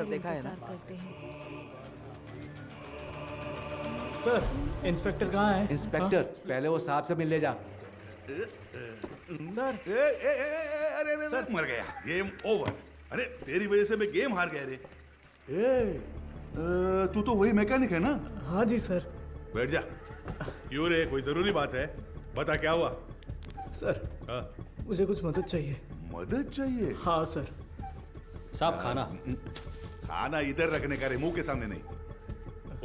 देखा है ना? सर, इंस्पेक्टर कहाँ है? इंस्पेक्टर, पहले वो साहब से मिल ले जा। सर, अरे मर गया। Game over. अरे तेरी वजह से मैं गेम हार गया रे। तू तो वही मैकेनिक है ना? हाँ जी सर। बैठ जा। क्यों रे, कोई जरूरी बात है? बता क्या हुआ? सर, मुझे कुछ मदद चाहिए। मदद चाहिए? हाँ सर। साहब खाना खाना इधर रखने का रे, मुंह के सामने नहीं।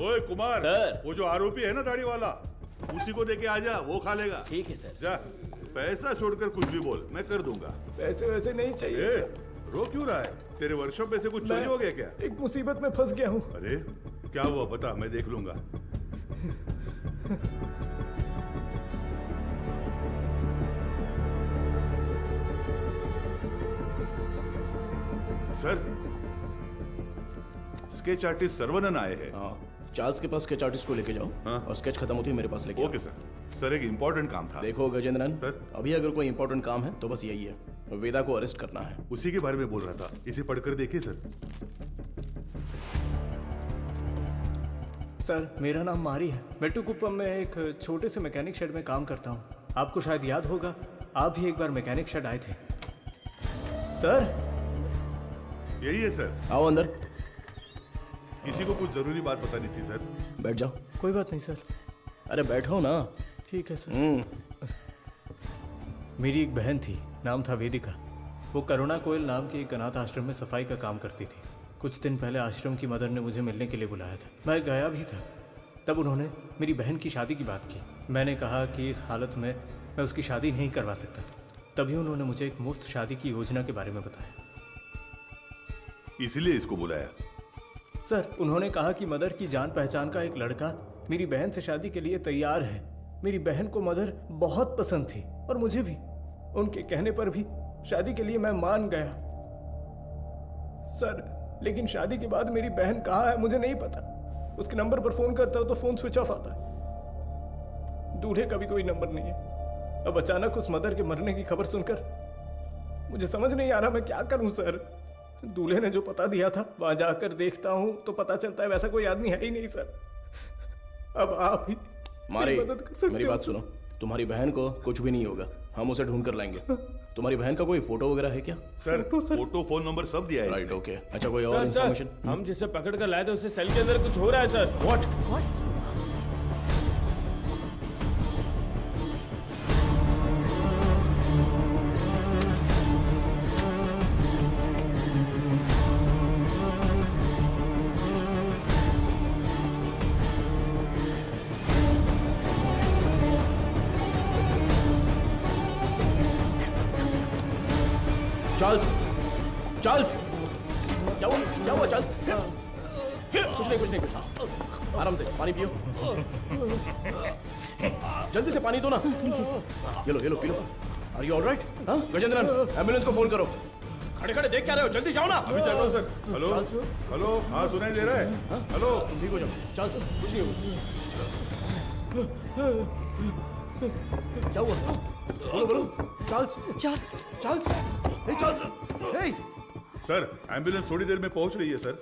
ओए कुमार, सर। वो जो आरोपी है ना दाढ़ी वाला, उसी को देके आजा, वो खा लेगा। ठीक है सर। जा, पैसा छोड़कर कुछ भी बोल, मैं कर दूंगा। पैसे वैसे नहीं चाहिए सर। रो क्यों रहा है? तेरे वर्कशॉप में से कुछ चोरी हो गया क्या? एक मुसीबत में फंस गया हूँ। अरे क्या हुआ बता, मैं देख लूंगा। सर, स्केच आर्टिस्ट सर्वनन आए हैं। चार्ल्स के पास स्केच आर्टिस्ट को लेके जाओ और स्केच खत्म होती है मेरे पास लेके आओ। Okay sir. सर एक इम्पोर्टेंट काम था। देखो गजेंद्रन सर, अभी अगर कोई इंपॉर्टेंट काम है तो बस यही है, वेदा को अरेस्ट करना है। उसी के बारे में बोल रहा था, इसे पढ़कर देखिए सर। सर, मेरा नाम मारी है। मेट्टुकुप्पम में एक छोटे से मैकेनिक शेड में काम करता हूँ। आपको शायद याद होगा, आप भी एक बार मैकेनिक शेड आए थे। सर, यही है सर। आओ अंदर। किसी को कुछ जरूरी बात बतानी थी सर। बैठ जाओ। कोई बात नहीं सर। अरे बैठो ना। ठीक है सर। मेरी एक बहन थी, नाम था वेदिका। वो करुणा कोयल नाम के एक अनाथ आश्रम में सफाई का काम करती थी। कुछ दिन पहले आश्रम की मदर ने मुझे मिलने के लिए बुलाया था। मैं गया भी था। तब उन्होंने मेरी बहन की शादी की बात की। मैंने कहा कि इस हालत में मैं उसकी शादी नहीं करवा सकता। तभी उन्होंने मुझे एक मुफ्त शादी की योजना के बारे में बताया। इसीलिए इसको बुलाया? सर, उन्होंने कहा कि मदर की जान पहचान का एक लड़का मेरी बहन से शादी के लिए तैयार है। मेरी बहन को मदर बहुत पसंद थी और मुझे भी। उनके कहने पर भी शादी के लिए मैं मान गया सर। लेकिन शादी के बाद मेरी बहन कहाँ है मुझे नहीं पता। उसके नंबर पर फोन करता हूं तो फोन स्विच ऑफ आता है। दूल्हे का भी कोई नंबर नहीं है। अब अचानक उस मदर के मरने की खबर सुनकर मुझे समझ नहीं आ रहा मैं क्या करूं सर। दूल्हे ने जो पता दिया था वहां जाकर देखता हूं तो पता चलता है वैसा कोई आदमी है ही नहीं सर। अब आप ही मेरी मदद कर सकते हो। मेरी बात सुनो, तुम्हारी बहन को कुछ भी नहीं होगा, हम उसे ढूंढ कर लाएंगे। तुम्हारी बहन का कोई फोटो वगैरह है क्या? सर फोटो फोन नंबर सब दिया है। Right, okay. अच्छा कोई और इन्फॉर्मेशन? हम जिसे पकड़ कर लाए थे उससे सेल के अंदर कुछ हो रहा है सर। व्हाट? चार्ल्स, चार्ल्स, क्या हुआ चार्ल्स? कुछ नहीं। आराम से पानी पियो। जल्दी से पानी दो ना। ये लो पी लो। Are you alright? Gajendran, ambulance को फोन करो। खड़े देख क्या रहे हो? जल्दी जाओ ना। अभी चल रहा हूं सर। हेलो, हाँ सुनाई दे रहा है? हेलो, ठीक हो जाओ। चार्ल्स, कुछ नहीं होगा। क्या हुआ? बोलो। चार्ल्स। हे चार्ल्स, हे। सर एम्बुलेंस थोड़ी देर में पहुंच रही है सर।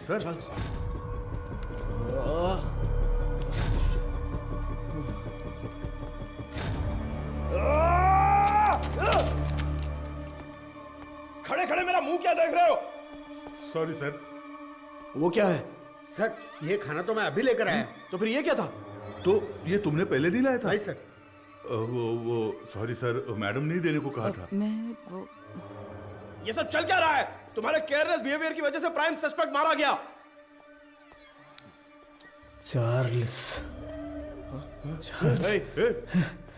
चार्ल्स। खड़े मेरा मुंह क्या देख रहे हो? Sorry sir. वो क्या है? सर ये खाना तो मैं अभी लेकर आया। तो फिर ये क्या था? तो ये तुमने पहले नहीं लाया था? नहीं सर। वो सॉरी सर, मैडम ने देने को कहा था। ये सब चल क्या रहा है? तुम्हारे केयरलेस बिहेवियर की वजह से प्राइम सस्पेक्ट मारा गया। चार्ल्स।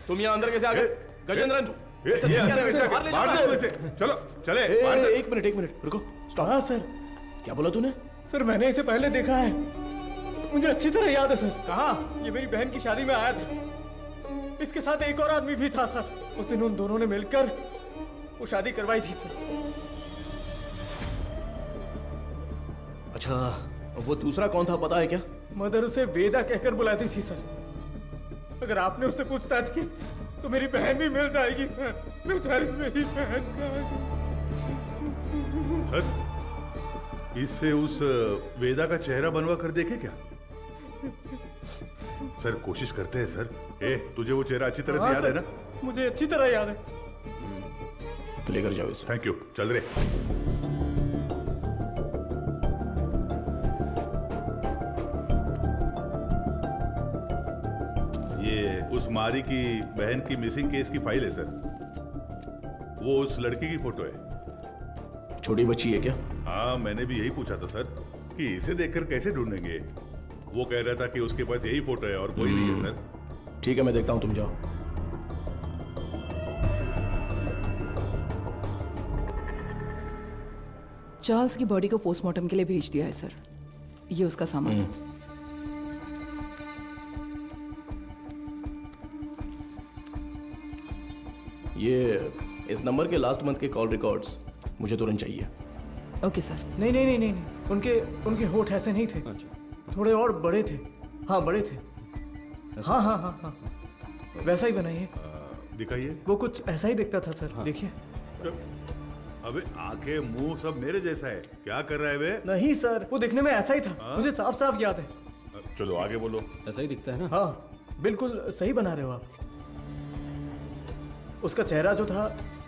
तुम यहाँ अंदर कैसे आ गए? गजेंद्रन, चलो चले। एक मिनट रुको, स्टॉप। हाँ सर। क्या बोला तूने? सर मैंने इसे पहले देखा है, मुझे अच्छी तरह याद है सर। कहाँ? ये मेरी बहन की शादी में आया था। इसके साथ एक और आदमी भी था सर। उस दिन उन दोनों ने मिलकर वो शादी करवाई थी सर। अच्छा, वो दूसरा कौन था पता है क्या? मदर उसे वेदा कहकर बुलाती थी सर। अगर आपने उससे पूछताछ की तो मेरी बहन भी मिल जाएगी सर। बेचारी मेरी बहन का। सर इससे उस वेदा का चेहरा बनवा कर देखे क्या? सर कोशिश करते हैं सर। तुझे वो चेहरा अच्छी तरह से याद है ना? मुझे अच्छी तरह याद है। लेकर जाओ इसे। Thank you. चल रहे। ये उस मारी की बहन की मिसिंग केस की फाइल है सर। वो उस लड़की की फोटो है। छोटी बच्ची है क्या? हाँ, मैंने भी यही पूछा था सर कि इसे देखकर कैसे ढूंढेंगे। वो कह रहा था कि उसके पास यही फोटो है और कोई नहीं है सर। ठीक है, मैं देखता हूं, तुम जाओ। चार्ल्स की बॉडी को पोस्टमार्टम के लिए भेज दिया है सर। ये उसका सामान है। ये इस नंबर के लास्ट मंथ के कॉल रिकॉर्ड्स मुझे तुरंत चाहिए। Okay sir. नहीं, उनके होठ ऐसे नहीं थे। थोड़े और बड़े थे। हाँ बड़े थे। हाँ, वैसा ही बनाइए। दिखाइए। वो कुछ ऐसा ही दिखता था सर। देखिए। अबे आंखें मुंह सब मेरे जैसा है। क्या कर रहा है बे? नहीं सर, वो दिखने में ऐसा ही था। मुझे साफ साफ याद है। चलो आगे बोलो। ऐसा ही दिखता है ना? हाँ बिल्कुल सही बना रहे हो आप। उसका चेहरा जो था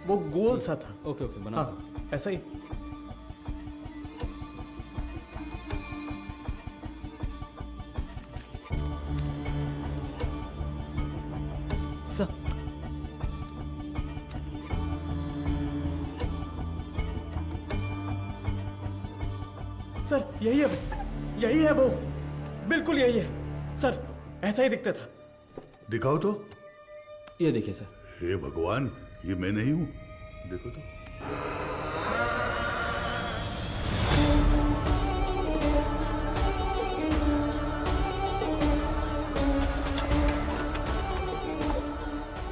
वो गोल सा था। ओके बना। हाँ ऐसा ही। सर यही है वो। बिल्कुल यही है सर, ऐसा ही दिखता था। दिखाओ तो। ये देखिए सर। हे भगवान, ये मैं नहीं हूं। देखो तो।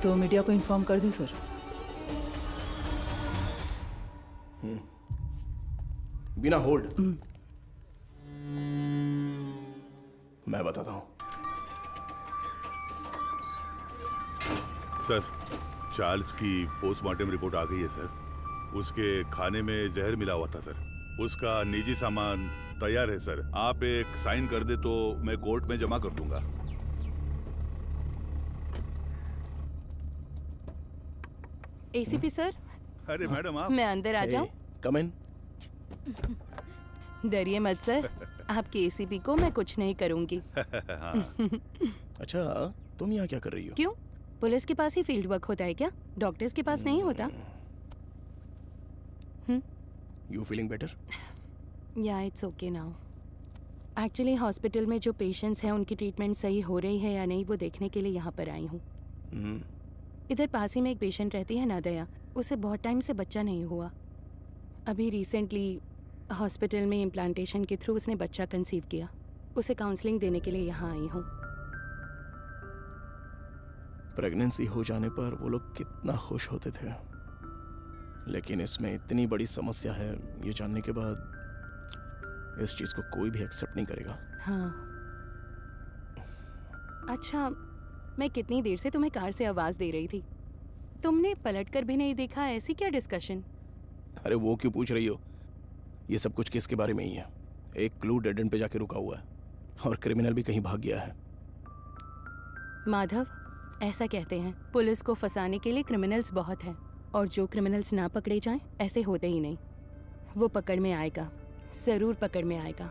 तो मीडिया को इन्फॉर्म कर दें सर। बिना होल्ड मैं बताता हूं। सर, चार्ल्स की पोस्टमार्टम रिपोर्ट आ गई है सर। उसके खाने में जहर मिला हुआ था सर। उसका निजी सामान तैयार है सर। आप एक साइन कर दे तो मैं कोर्ट में जमा कर दूंगा। एसीपी सर, अरे मैडम आप मैं अंदर आ जाऊं? कम इन। डरिए मत सर, आपके एसीपी को मैं कुछ नहीं करूंगी। अच्छा, तुम यहाँ क्या कर रही हो? क्यों? पुलिस के पास ही फील्ड वर्क होता है क्या? डॉक्टर्स के पास नहीं होता? You feeling better? या it's okay now. Actually hospital में जो पेशेंट्स हैं उनकी ट्रीटमेंट सही हो रही है या नहीं वो देखने के लिए यहाँ पर आई हूँ। इधर पास ही में एक पेशेंट रहती है नादया, उसे बहुत टाइम से बच्चा नहीं हुआ। अभी रिसेंटली हॉस्पिटल में इम्प्लांटेशन के थ्रू उसने बच्चा कंसीव किया। उसे काउंसलिंग देने के लिए यहाँ आई हूँ। प्रेगनेंसी हो जाने पर वो लोग कितना खुश होते थे, लेकिन इसमें इतनी बड़ी समस्या है ये जानने के बाद इस चीज को कोई भी एक्सेप्ट नहीं करेगा। हाँ। अच्छा, मैं कितनी देर से तुम्हें कार से आवाज दे रही थी, तुमने पलटकर भी नहीं देखा। ऐसी क्या डिस्कशन? अरे वो क्यों पूछ रही हो? ये सब कुछ किसके बारे में ही है। एक क्लू डेड एंड पे जाके रुका हुआ है और क्रिमिनल भी कहीं भाग गया है। माधव, ऐसा कहते हैं पुलिस को फंसाने के लिए क्रिमिनल्स बहुत हैं, और जो क्रिमिनल्स ना पकड़े जाएं ऐसे होते ही नहीं। वो पकड़ में आएगा, जरूर पकड़ में आएगा,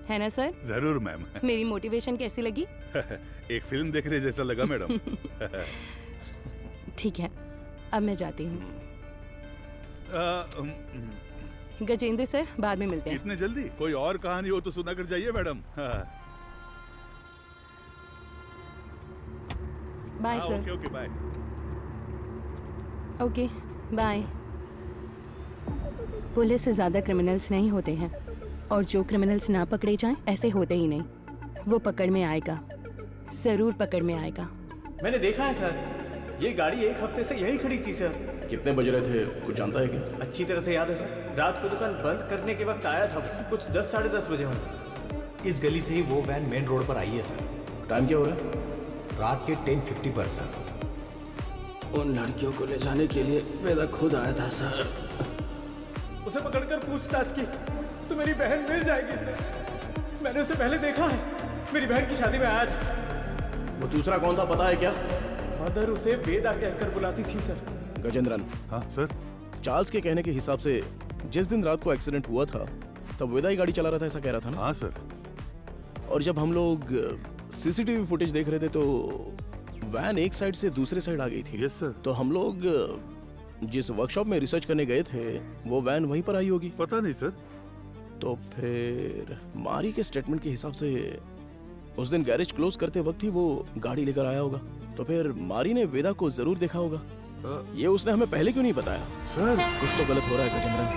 है ना सर? जरूर मैम। मेरी मोटिवेशन कैसी लगी? एक फिल्म देखने जैसा लगा मैडम। ठीक है, अब मैं जाती हूँ। गजेंद्र सर, बाद में मिलते हैं। इतने जल्दी? कोई और कहानी हो तो सुना कर जाइए madam. Bye sir. Okay okay bye. Okay bye. Police से ज़्यादा क्रिमिनल्स नहीं होते हैं, और जो क्रिमिनल्स ना पकड़े जाएं ऐसे होते ही नहीं। वो पकड़ में आएगा, ज़रूर पकड़ में आएगा। मैंने देखा है सर, ये गाड़ी एक हफ्ते से यही खड़ी थी सर। कितने बज रहे थे कुछ जानता है क्या? अच्छी तरह से याद है सर, रात को दुकान बंद करने के वक्त आया था, कुछ 10 साढ़े 10 बजे होंगे। इस गली से ही वो वैन मेन रोड पर आई है सर। टाइम क्या हो रहा है? रात के 10:50 पर सर। उन लड़कियों को ले जाने के लिए वेदा खुद आया था सर। उसे पकड़कर पूछताछ की तो मेरी बहन मिल जाएगी सर। मैंने उसे पहले देखा है, मेरी बहन की शादी में आया था। वो दूसरा कौन था पता है क्या? मदर उसे वेदा कहकर बुलाती थी सर। गजेंद्रन। हाँ सर। चार्ल्स के कहने के हिसाब से जिस दिन रात को एक्सीडेंट हुआ था तब वेदा ही गाड़ी चला रहा था, ऐसा कह रहा था ना? हाँ सर। और जब हम लोग सीसीटीवी फुटेज देख रहे थे तो वैन एक साइड से दूसरे साइड आ गई थी। Yes sir. तो हम लोग जिस वर्कशॉप में रिसर्च करने गए थे वो वैन वहीं पर आई होगी। पता नहीं सर। तो फिर मारी के स्टेटमेंट के हिसाब से उस दिन गैरेज क्लोज करते वक्त ही वो गाड़ी लेकर आया होगा। तो फिर मारी ने वेदा को जरूर देखा होगा। ये उसने हमें पहले क्यों नहीं बताया? सर कुछ तो गलत हो रहा है गजेंद्रन।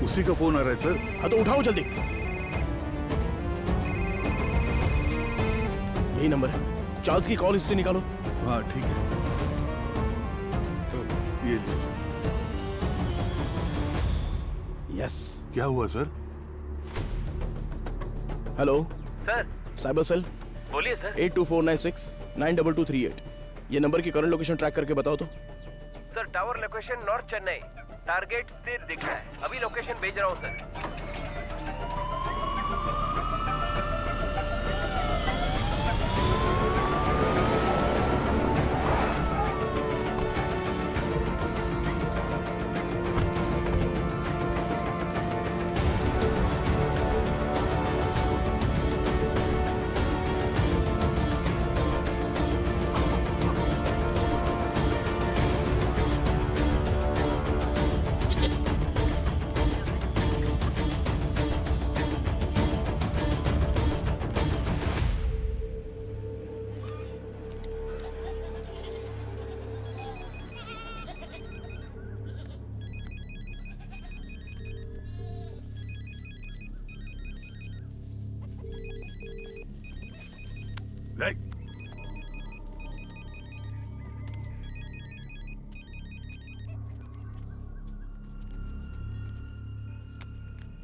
उसी का फोन आ रहा है सर। हाँ तो उठाओ जल्दी। यही नंबर है, चार्ल्स की कॉल हिस्ट्री निकालो। हाँ ठीक है। तो ये लीजिए सर। यस। क्या हुआ sir? Hello sir. Cyber cell. बोलिए सर। 82496 92238। ये नंबर की करंट लोकेशन ट्रैक करके बताओ तो। Sir tower location north Chennai, target स्थिर दिख रहा है। अभी लोकेशन भेज रहा हूँ सर।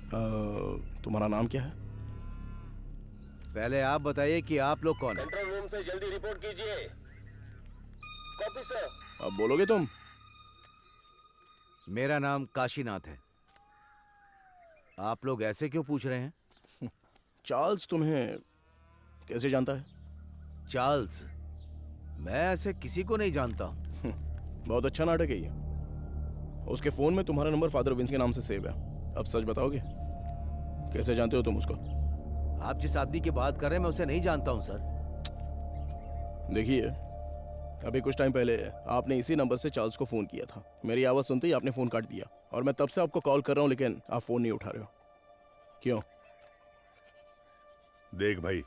तुम्हारा नाम क्या है? पहले आप बताइए कि आप लोग कौन हैं? कंट्रोल रूम से जल्दी रिपोर्ट कीजिए। Copy sir. अब बोलोगे तुम? मेरा नाम काशीनाथ है। आप लोग ऐसे क्यों पूछ रहे हैं? चार्ल्स तुम्हें कैसे जानता है? चार्ल्स? मैं ऐसे किसी को नहीं जानता हूं। बहुत अच्छा नाटक है ये। उसके फोन में तुम्हारा नंबर फादर विंस के नाम से सेव है। अब सच बताओगे, कैसे जानते हो तुम उसको? आप जिस आदमी की बात कर रहे हैं मैं उसे नहीं जानता हूं सर। देखिए, अभी कुछ टाइम पहले आपने इसी नंबर से चार्ल्स को फोन किया था। मेरी आवाज सुनते ही आपने फोन काट दिया और मैं तब से आपको कॉल कर रहा हूं, लेकिन आप फोन नहीं उठा रहे हो। क्यों? देख भाई,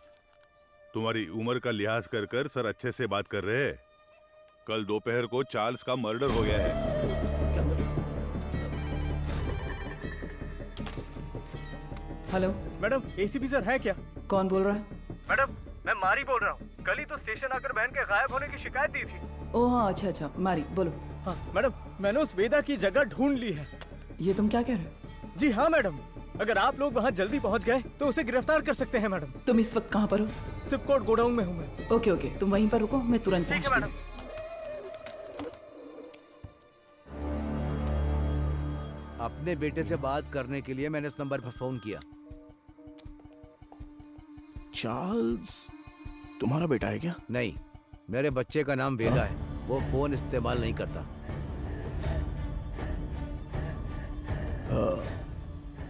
तुम्हारी उम्र का लिहाज कर कर सर अच्छे से बात कर रहे हैं। कल दोपहर को चार्ल्स का मर्डर हो गया है। हेलो मैडम, एसीपी सर है क्या? कौन बोल रहा है? मैडम, मैं मारी बोल रहा हूँ। कल ही तो स्टेशन आकर बहन के गायब होने की शिकायत दी थी। ओह हाँ, अच्छा अच्छा, मारी बोलो। हाँ मैडम, मैंने उस वेदा की जगह ढूंढ ली है। ये तुम क्या कह रहे हो? जी हाँ मैडम, अगर आप लोग वहाँ जल्दी पहुँच गए तो उसे गिरफ्तार कर सकते हैं मैडम। तुम इस वक्त कहाँ पर हो? सिपकोट गोडाउन में हूँ मैं। ओके ओके, तुम वहीं पर रुको, मैं तुरंत पहुँचती हूँ। अपने बेटे से बात करने के लिए मैंने इस नंबर पर फोन किया। चार्ल्स तुम्हारा बेटा है क्या? नहीं, मेरे बच्चे का नाम वेदा है। वो फोन इस्तेमाल नहीं करता।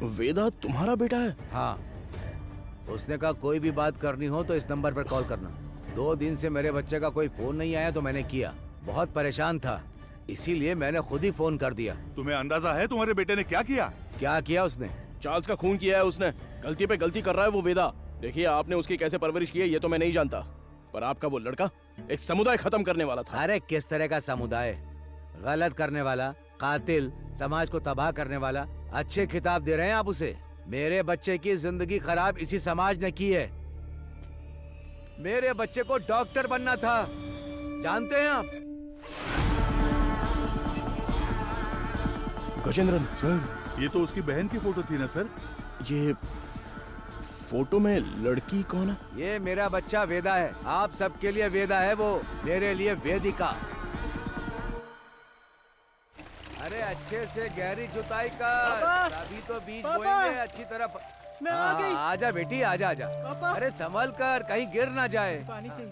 वेदा तुम्हारा बेटा है? हाँ, उसने कहा कोई भी बात करनी हो तो इस नंबर पर कॉल करना। 2 दिन से मेरे बच्चे का कोई फोन नहीं आया तो मैंने किया। बहुत परेशान था, इसीलिए मैंने खुद ही फोन कर दिया। तुम्हें अंदाजा है तुम्हारे बेटे ने क्या किया? क्या किया उसने? चार्ल्स का खून किया है उसने। गलती पे गलती कर रहा है वो वेदा। देखिए, आपने उसकी कैसे परवरिश की है ये तो मैं नहीं जानता, पर आपका वो लड़का एक समुदाय खत्म करने वाला था। अरे किस तरह का समुदाय? गलत करने वाला, कातिल, समाज को तबाह करने वाला। अच्छे खिताब दे रहे हैं आप उसे। मेरे बच्चे की जिंदगी खराब इसी समाज ने की है। मेरे बच्चे को डॉक्टर बनना था, जानते हैं आप? गजेंद्रन सर, ये तो उसकी बहन की फोटो थी ना सर? ये फोटो में लड़की कौन है? ये मेरा बच्चा वेदा है। आप सबके लिए वेदा है वो, मेरे लिए वेदिका। अरे अच्छे से गहरी जुताई कर, तभी तो बीज बोएंगे अच्छी तरह। मैं आ गई। आजा बेटी, आजा आजा। अरे संभल कर, कहीं गिर ना जाए।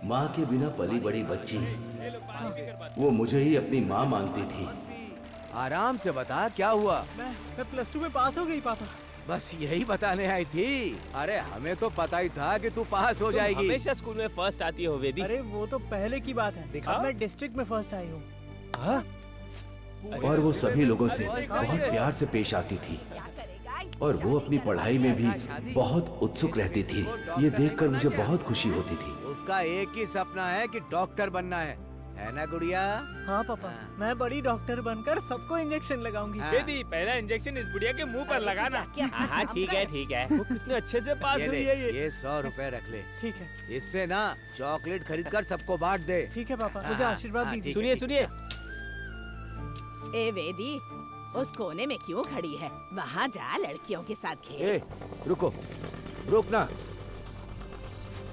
माँ के बिना पली बड़ी बच्ची, वो मुझे ही अपनी माँ मानती थी। आराम से बता, क्या हुआ? मैं +2 में पास हो गई पापा। बस यही बताने आई थी। अरे हमें तो पता ही था कि तू पास हो जाएगी। हमेशा स्कूल में फर्स्ट आती हो वेदी। अरे वो तो पहले की बात है। अब मैं डिस्ट्रिक्ट में फर्स्ट आई हूँ। और वो सभी लोगों से बहुत प्यार से पेश आती थी और वो अपनी पढ़ाई में भी बहुत उत्सुक रहती थी। ये देखकर मुझे बहुत खुशी होती थी। उसका एक ही सपना है कि डॉक्टर बनना है ना गुड़िया? हाँ पापा, मैं बड़ी डॉक्टर बनकर सबको इंजेक्शन लगाऊंगी। बेटी, पहला इंजेक्शन इस बुढ़िया के मुंह पर लगाना। हाँ ठीक है ठीक है। वो कितने अच्छे से पास हुई है ये 100 रुपए रख ले। ठीक है। इससे ना चॉकलेट खरीद कर सबको बांट दे। ठीक है पापा, मुझे आशीर्वाद दीजिए। सुनिए सुनिए। ए वेदी, उस कोने में क्यों खड़ी है? वहाँ जा, लड़कियों के साथ खेल। ए, रुको, रुक ना।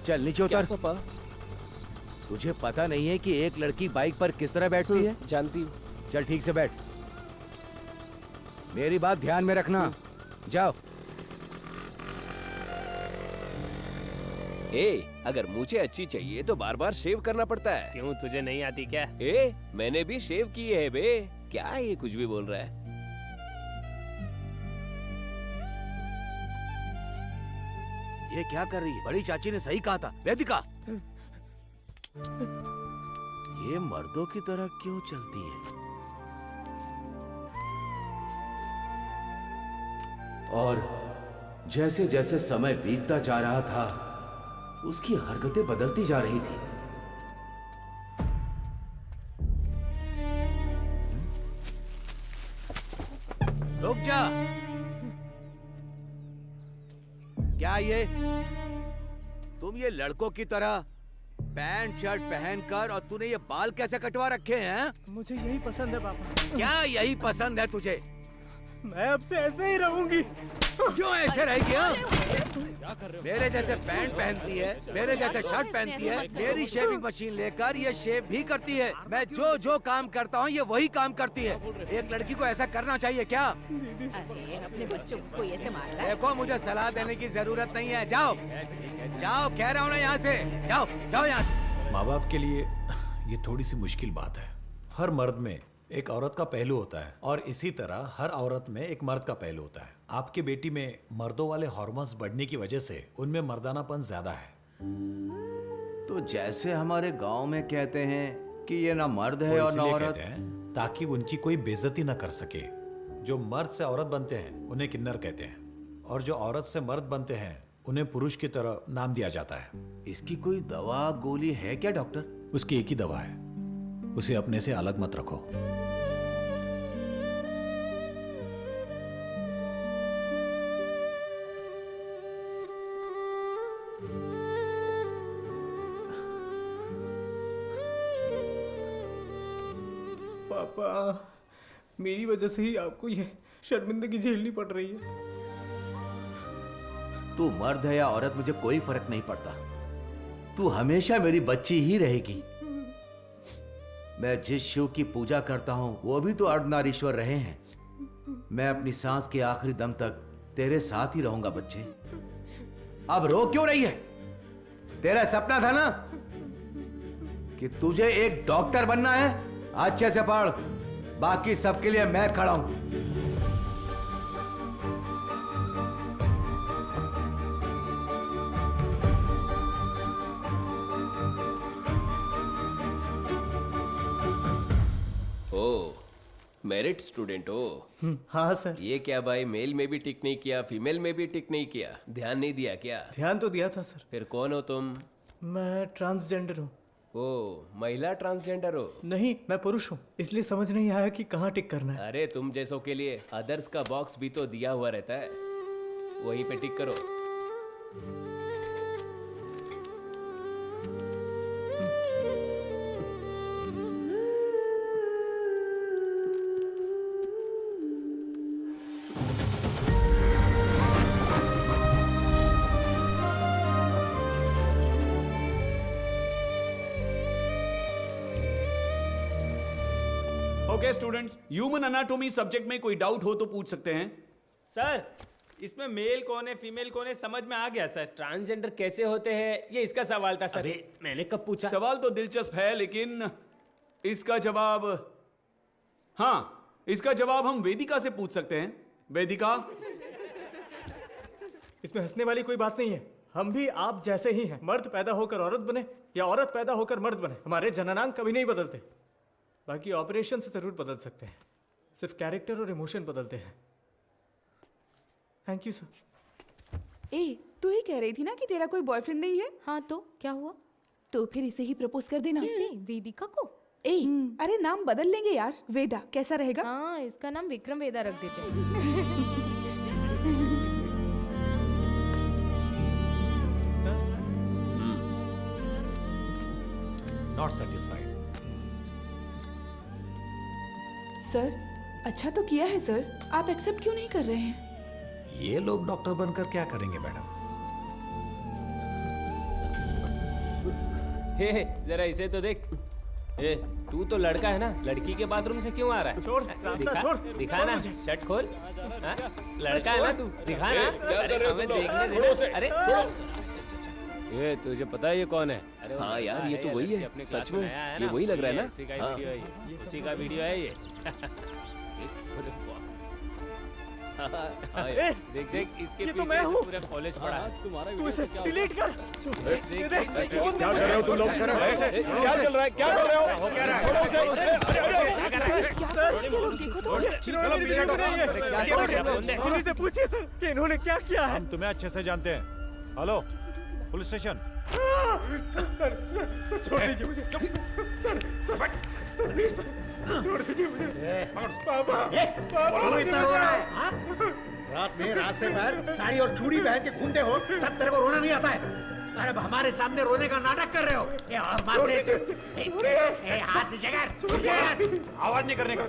चल नीचे उतर। पापा, तुझे पता नहीं है कि एक लड़की बाइक पर किस तरह बैठती है? जानती हूँ। चल ठीक से बैठ। मेरी बात ध्यान में रखना। जाओ। अगर मुझे अच्छी चाहिए तो बार बार शेव करना पड़ता है। क्यों, तुझे नहीं आती क्या? मैंने भी शेव की है बे। क्या ये कुछ भी बोल रहा है? ये क्या कर रही है? बड़ी चाची ने सही कहा था, वेदिका। ये मर्दों की तरह क्यों चलती है? और जैसे जैसे समय बीतता जा रहा था, उसकी हरकतें बदलती जा रही थी। रुक जा। क्या ये तुम ये लड़कों की तरह पैंट शर्ट पहनकर, और तूने ये बाल कैसे कटवा रखे हैं? मुझे यही पसंद है पापा। क्या यही पसंद है तुझे? मैं अब से ऐसे ही रहूंगी। क्यों ऐसे रहेगी? हाँ? मेरे जैसे पैंट पहनती है, मेरे जैसे शर्ट पहनती है, मेरी शेविंग मशीन लेकर ये शेव भी करती है। मैं जो जो काम करता हूँ ये वही काम करती है। एक लड़की को ऐसा करना चाहिए क्या? अरे अपने बच्चों को कोई ऐसे मारता है? देखो मुझे सलाह देने की जरूरत नहीं है, जाओ जाओ, कह रहा हूँ ना यहाँ से, जाओ जाओ यहाँ से। माँ बाप के लिए ये थोड़ी सी मुश्किल बात है। हर मर्द में एक औरत का पहलू होता है और इसी तरह हर औरत में एक मर्द का पहलू होता है। आपकी बेटी में मर्दों वाले हार्मोन्स बढ़ने की वजह से उनमें मर्दानापन ज्यादा है। तो जैसे हमारे गांव में कहते हैं कि ये ना मर्द है वो और ना इसलिए औरत। कहते हैं ताकि उनकी कोई बेइज्जती ना कर सके। जो मर्द से औरत बनते हैं उन्हें किन्नर कहते हैं और जो औरत से मर्द बनते हैं उन्हें पुरुष की तरह नाम दिया जाता है। इसकी कोई दवा गोली है क्या डॉक्टर? उसकी एक ही दवा है, उसे अपने से अलग मत रखो। पापा, मेरी वजह से ही आपको ये शर्मिंदगी झेलनी पड़ रही है। तू मर्द है या औरत मुझे कोई फर्क नहीं पड़ता। तू हमेशा मेरी बच्ची ही रहेगी। मैं जिस शिव की पूजा करता हूं वो भी तो अर्धनारीश्वर रहे हैं। मैं अपनी सांस के आखिरी दम तक तेरे साथ ही रहूंगा बच्चे। अब रो क्यों रही है? तेरा सपना था ना कि तुझे एक डॉक्टर बनना है। अच्छे से पढ़, बाकी सबके लिए मैं खड़ा हूं। ओ, मेरिट स्टूडेंट हो? हाँ सर। ये क्या भाई, मेल में भी टिक नहीं किया, फीमेल में भी टिक नहीं किया, ध्यान नहीं दिया क्या? ध्यान तो दिया था सर। फिर कौन हो तुम? मैं ट्रांसजेंडर हूँ। ओ, महिला ट्रांसजेंडर हो? नहीं, मैं पुरुष हूँ, इसलिए समझ नहीं आया कि कहाँ टिक करना है। अरे तुम जैसों के लिए अदर्स का बॉक्स भी तो दिया हुआ रहता है, वहीं पे टिक करो। Okay students, human anatomy subject में कोई डाउट हो तो पूछ सकते हैं। सर, इसमें मेल कौन है फीमेल कौन है समझ में आ गया सर। ट्रांसजेंडर कैसे होते हैं, ये इसका सवाल था सर। अबे, मैंने कब पूछा? सवाल तो दिलचस्प है लेकिन इसका जवाब, हाँ, इसका जवाब हम वेदिका से पूछ सकते हैं। वेदिका, इसमें हंसने वाली कोई बात नहीं है। हम भी आप जैसे ही हैं। मर्द पैदा होकर औरत बने या औरत पैदा होकर मर्द बने, हमारे जननांग कभी नहीं बदलते। बाकी ऑपरेशन से जरूर बदल सकते हैं, सिर्फ कैरेक्टर और इमोशन बदलते हैं। Thank you sir. ए, तू ही कह रही थी ना कि तेरा कोई बॉयफ्रेंड नहीं है? हाँ तो क्या हुआ? तो फिर इसे ही प्रपोज कर देना। किसे? वेदिका को? ए, अरे नाम बदल लेंगे यार। वेदा कैसा रहेगा? हाँ, इसका नाम विक्रम वेदा रख देते हैं। Not satisfied. सर, अच्छा तो किया है सर, आप एक्सेप्ट क्यों नहीं कर रहे हैं? ये लोग डॉक्टर बनकर क्या करेंगे मैडम? हे, जरा इसे तो देख। ए, तू तो लड़का है ना, लड़की के बाथरूम से क्यों आ रहा है? छोड़, रास्ता छोड़। दिखा ना, शर्ट खोल। हाँ? लड़का है ना तू, दिखा ना। क्या कर रहे हो हमें तुम लोग? देखने छोड़ो उसे, देना। अरे छोड़ो। ये तुझे पता है ये कौन है? अरे हाँ यार, ये तो वही है सच में, ये वही लग रहा है ना। उसी का वीडियो है ये, उसी का वीडियो है ये। हाँ यार, देख देख इसके ये तो पीछे मैं से हूँ। पूरा कॉलेज पड़ा है। तुम्हारा तू इसे डिलीट कर। क्या कर रहे हो तुम लोग? क्या चल रहा है? क्या कर रहे हो? छोड़ो उसे। इन्हीं से पूछिए सर कि इन्होंने क्या किया है। हम तुम्हें अच्छे से जानते हैं। Hello, police station. सर छोड़ दीजिए मुझे। सर प्लीज सर, छोड़ दीजिए मुझे। पापा, क्यों इतना रो रहा है? हाँ? रात में रास्ते पर साड़ी और चूड़ी पहन के घूमते हो, तब तेरे को रोना नहीं आता है? अरे अब हमारे सामने रोने का नाटक कर रहे हो। ए, और मारने से हाथ नीचे कर, नीचे कर। आवाज नहीं करने का।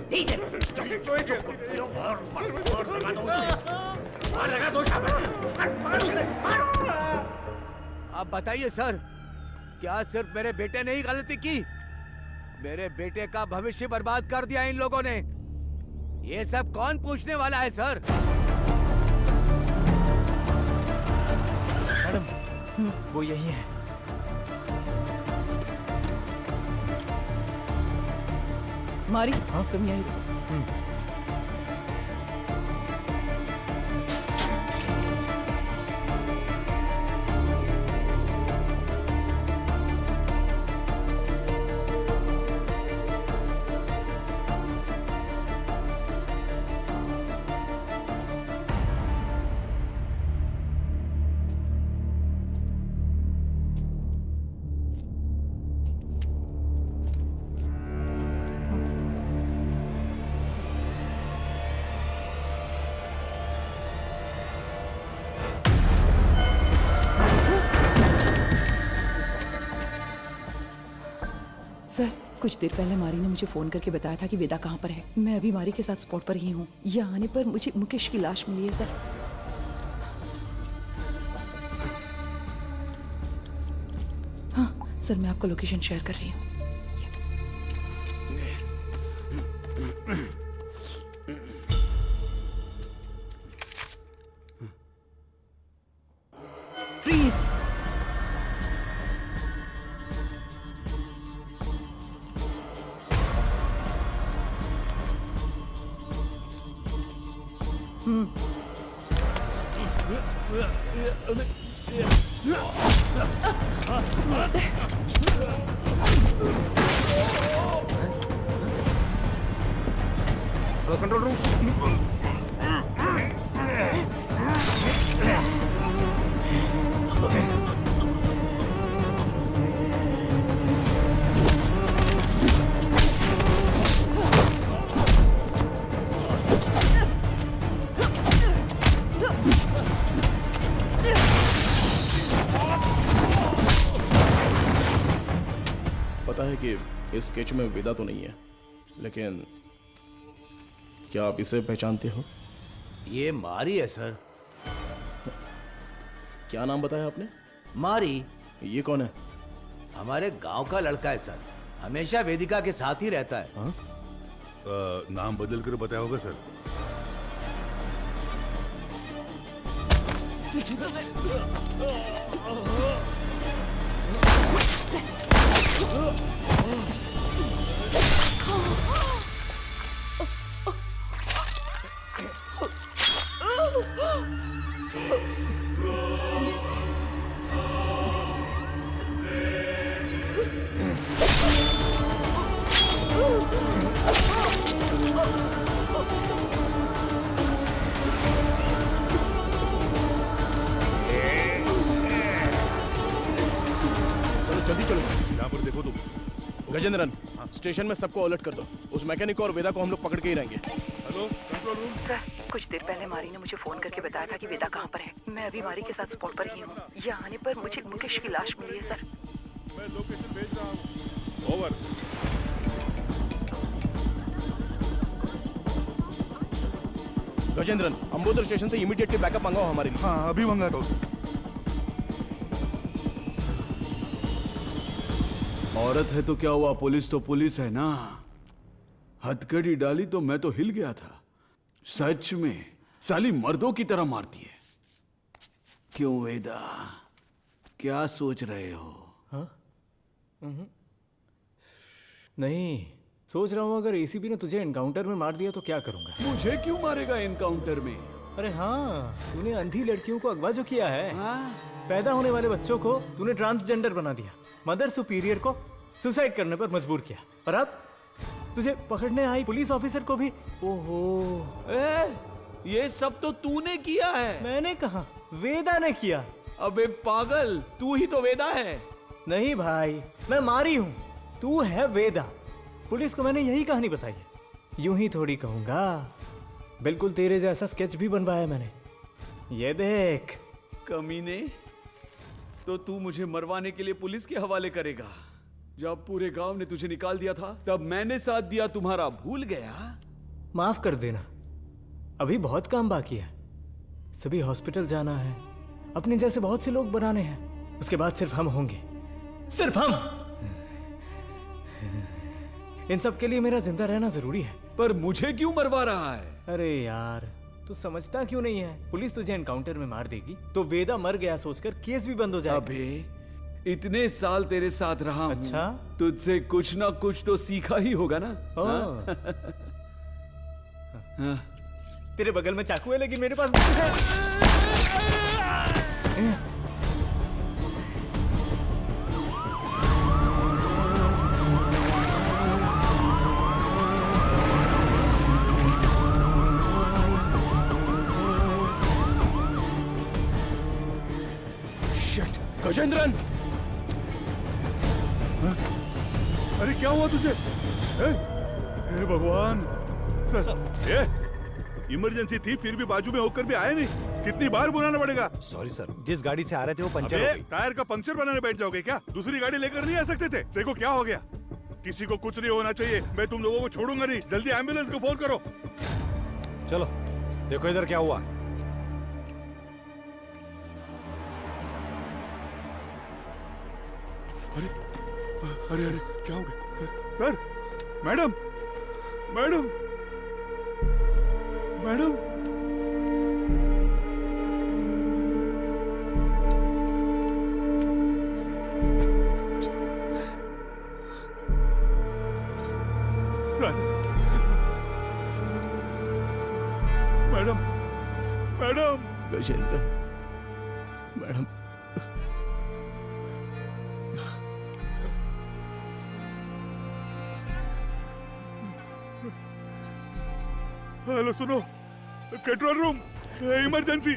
और लगा दो अब बताइए सर, क्या सिर्फ मेरे बेटे ने ही गलती की? मेरे बेटे का भविष्य बर्बाद कर दिया इन लोगों ने। ये सब कौन पूछने वाला है सर? मैडम, वो यही है। मारी, तुम यही रुको। सर, कुछ देर पहले मारी ने मुझे फोन करके बताया था कि वेदा कहाँ पर है। मैं अभी मारी के साथ स्पॉट पर ही हूँ। यहाँ आने पर मुझे मुकेश की लाश मिली है सर। हाँ सर, मैं आपको लोकेशन शेयर कर रही हूँ। फ्रीज। Control room. पता है कि इस स्केच में वेदा तो नहीं है, लेकिन क्या आप इसे पहचानते हो? ये मारी है सर। क्या नाम बताया आपने? मारी। ये कौन है? हमारे गांव का लड़का है सर, हमेशा वेदिका के साथ ही रहता है। नाम बदल कर बताया होगा सर। जल्दी चलो। यहाँ पर देखो तुम। गजेंद्रन, स्टेशन में सबको अलर्ट कर दो। उस मैकेनिक को और वेदा को हम लोग पकड़ के ही रहेंगे। Hello, control room. सर, कुछ देर पहले मारी ने मुझे फोन करके बताया था कि वेदा कहाँ पर है। मैं अभी मारी के साथ स्पॉट पर ही हूँ। यहाँ आने पर मुझे मुकेश की लाश मिली है सर। मैं लोकेशन भेज रहा हूँ। ओवर। गजेंद्रन, अंबोदर स्टेशन से इमीडिएटली बैकअप मंगाओ हमारे लिए। हाँ, अभी मंगाता हूँ सर। औरत है तो क्या हुआ, पुलिस तो पुलिस है ना। हथकड़ी डाली तो मैं तो हिल गया था। सच में साली मर्दों की तरह मारती है। क्यों वेदा, क्या सोच रहे हो? हाँ? नहीं, सोच रहा हूँ अगर एसीपी ने तुझे एनकाउंटर में मार दिया तो क्या करूंगा। मुझे क्यों मारेगा एनकाउंटर में? अरे हाँ, तूने अंधी लड़कियों को अगवा जो किया है। पैदा होने वाले बच्चों को तूने ट्रांसजेंडर बना दिया। मदर सुपीरियर को सुसाइड करने पर मजबूर किया। और अब तुझे पकड़ने आई पुलिस ऑफिसर को भी। ओहो, ये सब तो तूने किया है। मैंने कहा, वेदा ने किया। अबे पागल, तू ही तो वेदा है। नहीं भाई, मैं मारी हूं, तू है वेदा। पुलिस को मैंने यही कहानी बताई है। यूं ही थोड़ी कहूंगा, बिल्कुल तेरे जैसा स्केच भी बनवाया मैंने। ये देख। कमीने, तो तू मुझे मरवाने के लिए पुलिस के हवाले करेगा। जब पूरे गांव ने तुझे निकाल दिया था तब मैंने साथ दिया तुम्हारा, भूल गया? माफ कर देना, अभी बहुत काम बाकी है। सभी हॉस्पिटल जाना है, अपने जैसे बहुत से लोग बनाने हैं, उसके बाद सिर्फ हम होंगे, सिर्फ हम। इन सब के लिए मेरा जिंदा रहना जरूरी है। पर मुझे क्यों मरवा रहा है? अरे यार, तू समझता क्यों नहीं है? पुलिस तुझे एनकाउंटर में मार देगी तो वेदा मर गया सोचकर केस भी बंद हो जाएगा। अबे इतने साल तेरे साथ रहा हूं, अच्छा? तुझसे कुछ ना कुछ तो सीखा ही होगा ना? हाँ? तेरे बगल में चाकू है लेकिन मेरे पास गजेंद्रन! अरे क्या हुआ तुझे? हे भगवान! सर, इमरजेंसी थी फिर भी बाजू में होकर भी आए नहीं। कितनी बार बुलाना पड़ेगा? सॉरी सर, जिस गाड़ी से आ रहे थे वो पंचर हो गई। टायर का पंक्चर बनाने बैठ जाओगे क्या? दूसरी गाड़ी लेकर नहीं आ सकते थे? देखो क्या हो गया। किसी को कुछ नहीं होना चाहिए, मैं तुम लोगों को छोड़ूंगा नहीं। जल्दी एम्बुलेंस को फोन करो। चलो देखो इधर क्या हुआ। अरे अरे अरे क्या हो गया? Sir, madam, madam, madam, sir, madam, madam, Gajendra, madam, hello सुनो, कंट्रोल रूम, इमरजेंसी।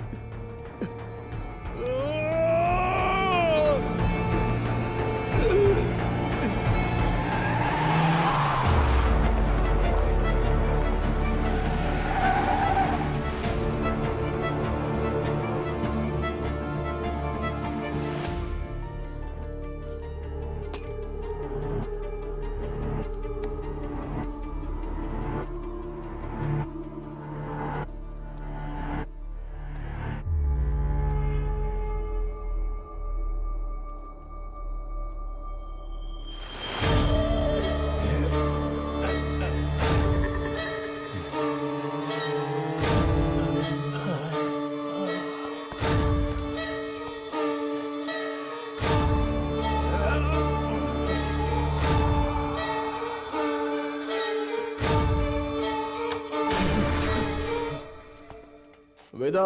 वेदा,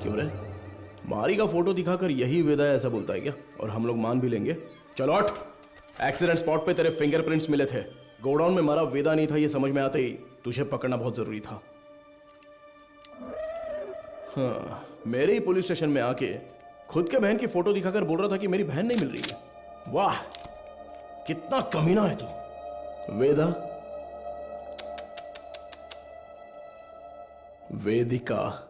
क्यों रे? मारी का फोटो दिखाकर यही वेदा ऐसा बोलता है क्या? और हम लोग मान भी लेंगे? चलो हट। एक्सीडेंट स्पॉट पे तेरे फिंगरप्रिंट्स मिले थे। गोडाउन में मारा वेदा नहीं था, ये समझ में आते ही तुझे पकड़ना बहुत जरूरी था। हाँ, मेरे ही पुलिस स्टेशन में आके खुद के बहन की फोटो दिखाकर बोल रहा था कि मेरी बहन नहीं मिल रही है। वाह, कितना कमीना है तू वेदा। वेदिका,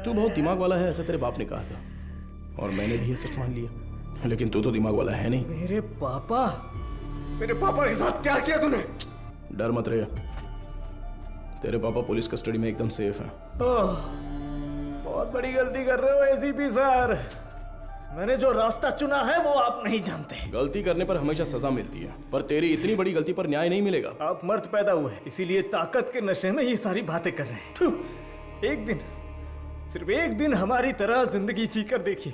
तू बहुत दिमाग वाला है ऐसा तेरे बाप ने कहा था और मैंने भी ये सच मान लिया, लेकिन तू तो दिमाग वाला है नहीं। मेरे पापा, मेरे पापा के साथ क्या किया तूने? डर मत रहे, तेरे पापा पुलिस कस्टडी में एकदम सेफ हैं। बहुत बड़ी गलती कर रहे हो एसीपी सर। मैंने जो रास्ता चुना है वो आप नहीं जानते। गलती करने पर हमेशा सजा मिलती है, पर तेरी इतनी बड़ी गलती पर न्याय नहीं मिलेगा। आप मर्द पैदा हुए, इसीलिए ताकत के नशे में ये सारी बातें कर रहे हैं। एक दिन, सिर्फ एक दिन हमारी तरह जिंदगी जीकर देखिए।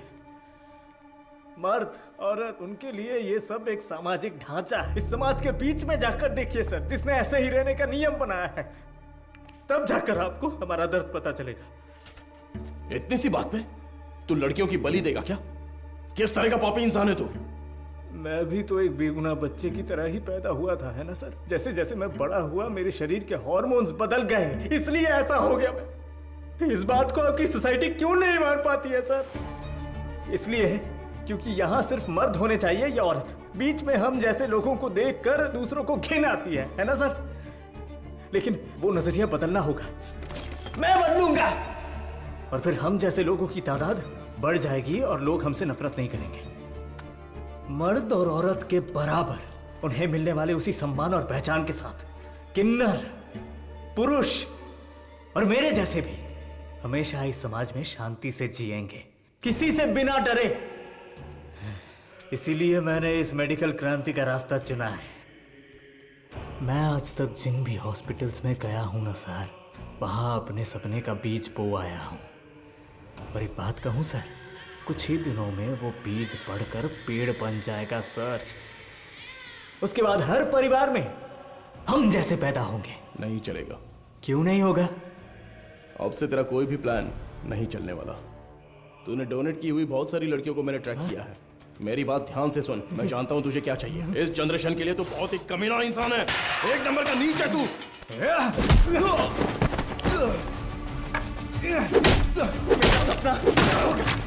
मर्द औरत उनके लिए ये सब एक सामाजिक ढांचा है। इस समाज के बीच में जाकर देखिए सर, जिसने ऐसे ही रहने का नियम बनाया है, तब जाकर आपको हमारा दर्द पता चलेगा। इतनी सी बात पे तू लड़कियों की बलि देगा क्या? किस तरह का पापी इंसान है तू? मैं भी तो एक बेगुनाह बच्चे की तरह ही पैदा हुआ था, है ना सर? जैसे जैसे मैं बड़ा हुआ मेरे शरीर के हार्मोन्स बदल गए, इसलिए ऐसा हो गया। मैं इस बात को आपकी सोसाइटी क्यों नहीं मान पाती है सर? इसलिए क्योंकि यहाँ सिर्फ मर्द होने चाहिए या औरत। बीच में हम जैसे लोगों को देखकर दूसरों को घिन आती है ना सर? लेकिन वो नजरिया बदलना होगा, मैं बदलूंगा, और फिर हम जैसे लोगों की तादाद बढ़ जाएगी और लोग हमसे नफरत नहीं करेंगे। मर्द और औरत के बराबर उन्हें मिलने वाले उसी सम्मान और पहचान के साथ किन्नर, पुरुष और मेरे जैसे भी हमेशा इस समाज में शांति से जिएंगे, किसी से बिना डरे। इसीलिए मैंने इस मेडिकल क्रांति का रास्ता चुना है। मैं आज तक जिन भी हॉस्पिटल्स में गया हूं ना सर, वहां अपने सपने का बीज बो आया हूं। और एक बात कहूं सर, कुछ ही दिनों में वो बीज बढ़कर पेड़ बन जाएगा सर। उसके बाद हर परिवार में हम जैसे पैदा होंगे। नहीं चलेगा। क्यों नहीं होगा? अब से तेरा कोई भी प्लान नहीं चलने वाला। तूने डोनेट की हुई बहुत सारी लड़कियों को मैंने ट्रैक किया है। मेरी बात ध्यान से सुन, मैं जानता हूं तुझे क्या चाहिए। इस जनरेशन के लिए तू बहुत ही कमीना इंसान है, एक नंबर का नीच है तू। मेरा सपना होगा।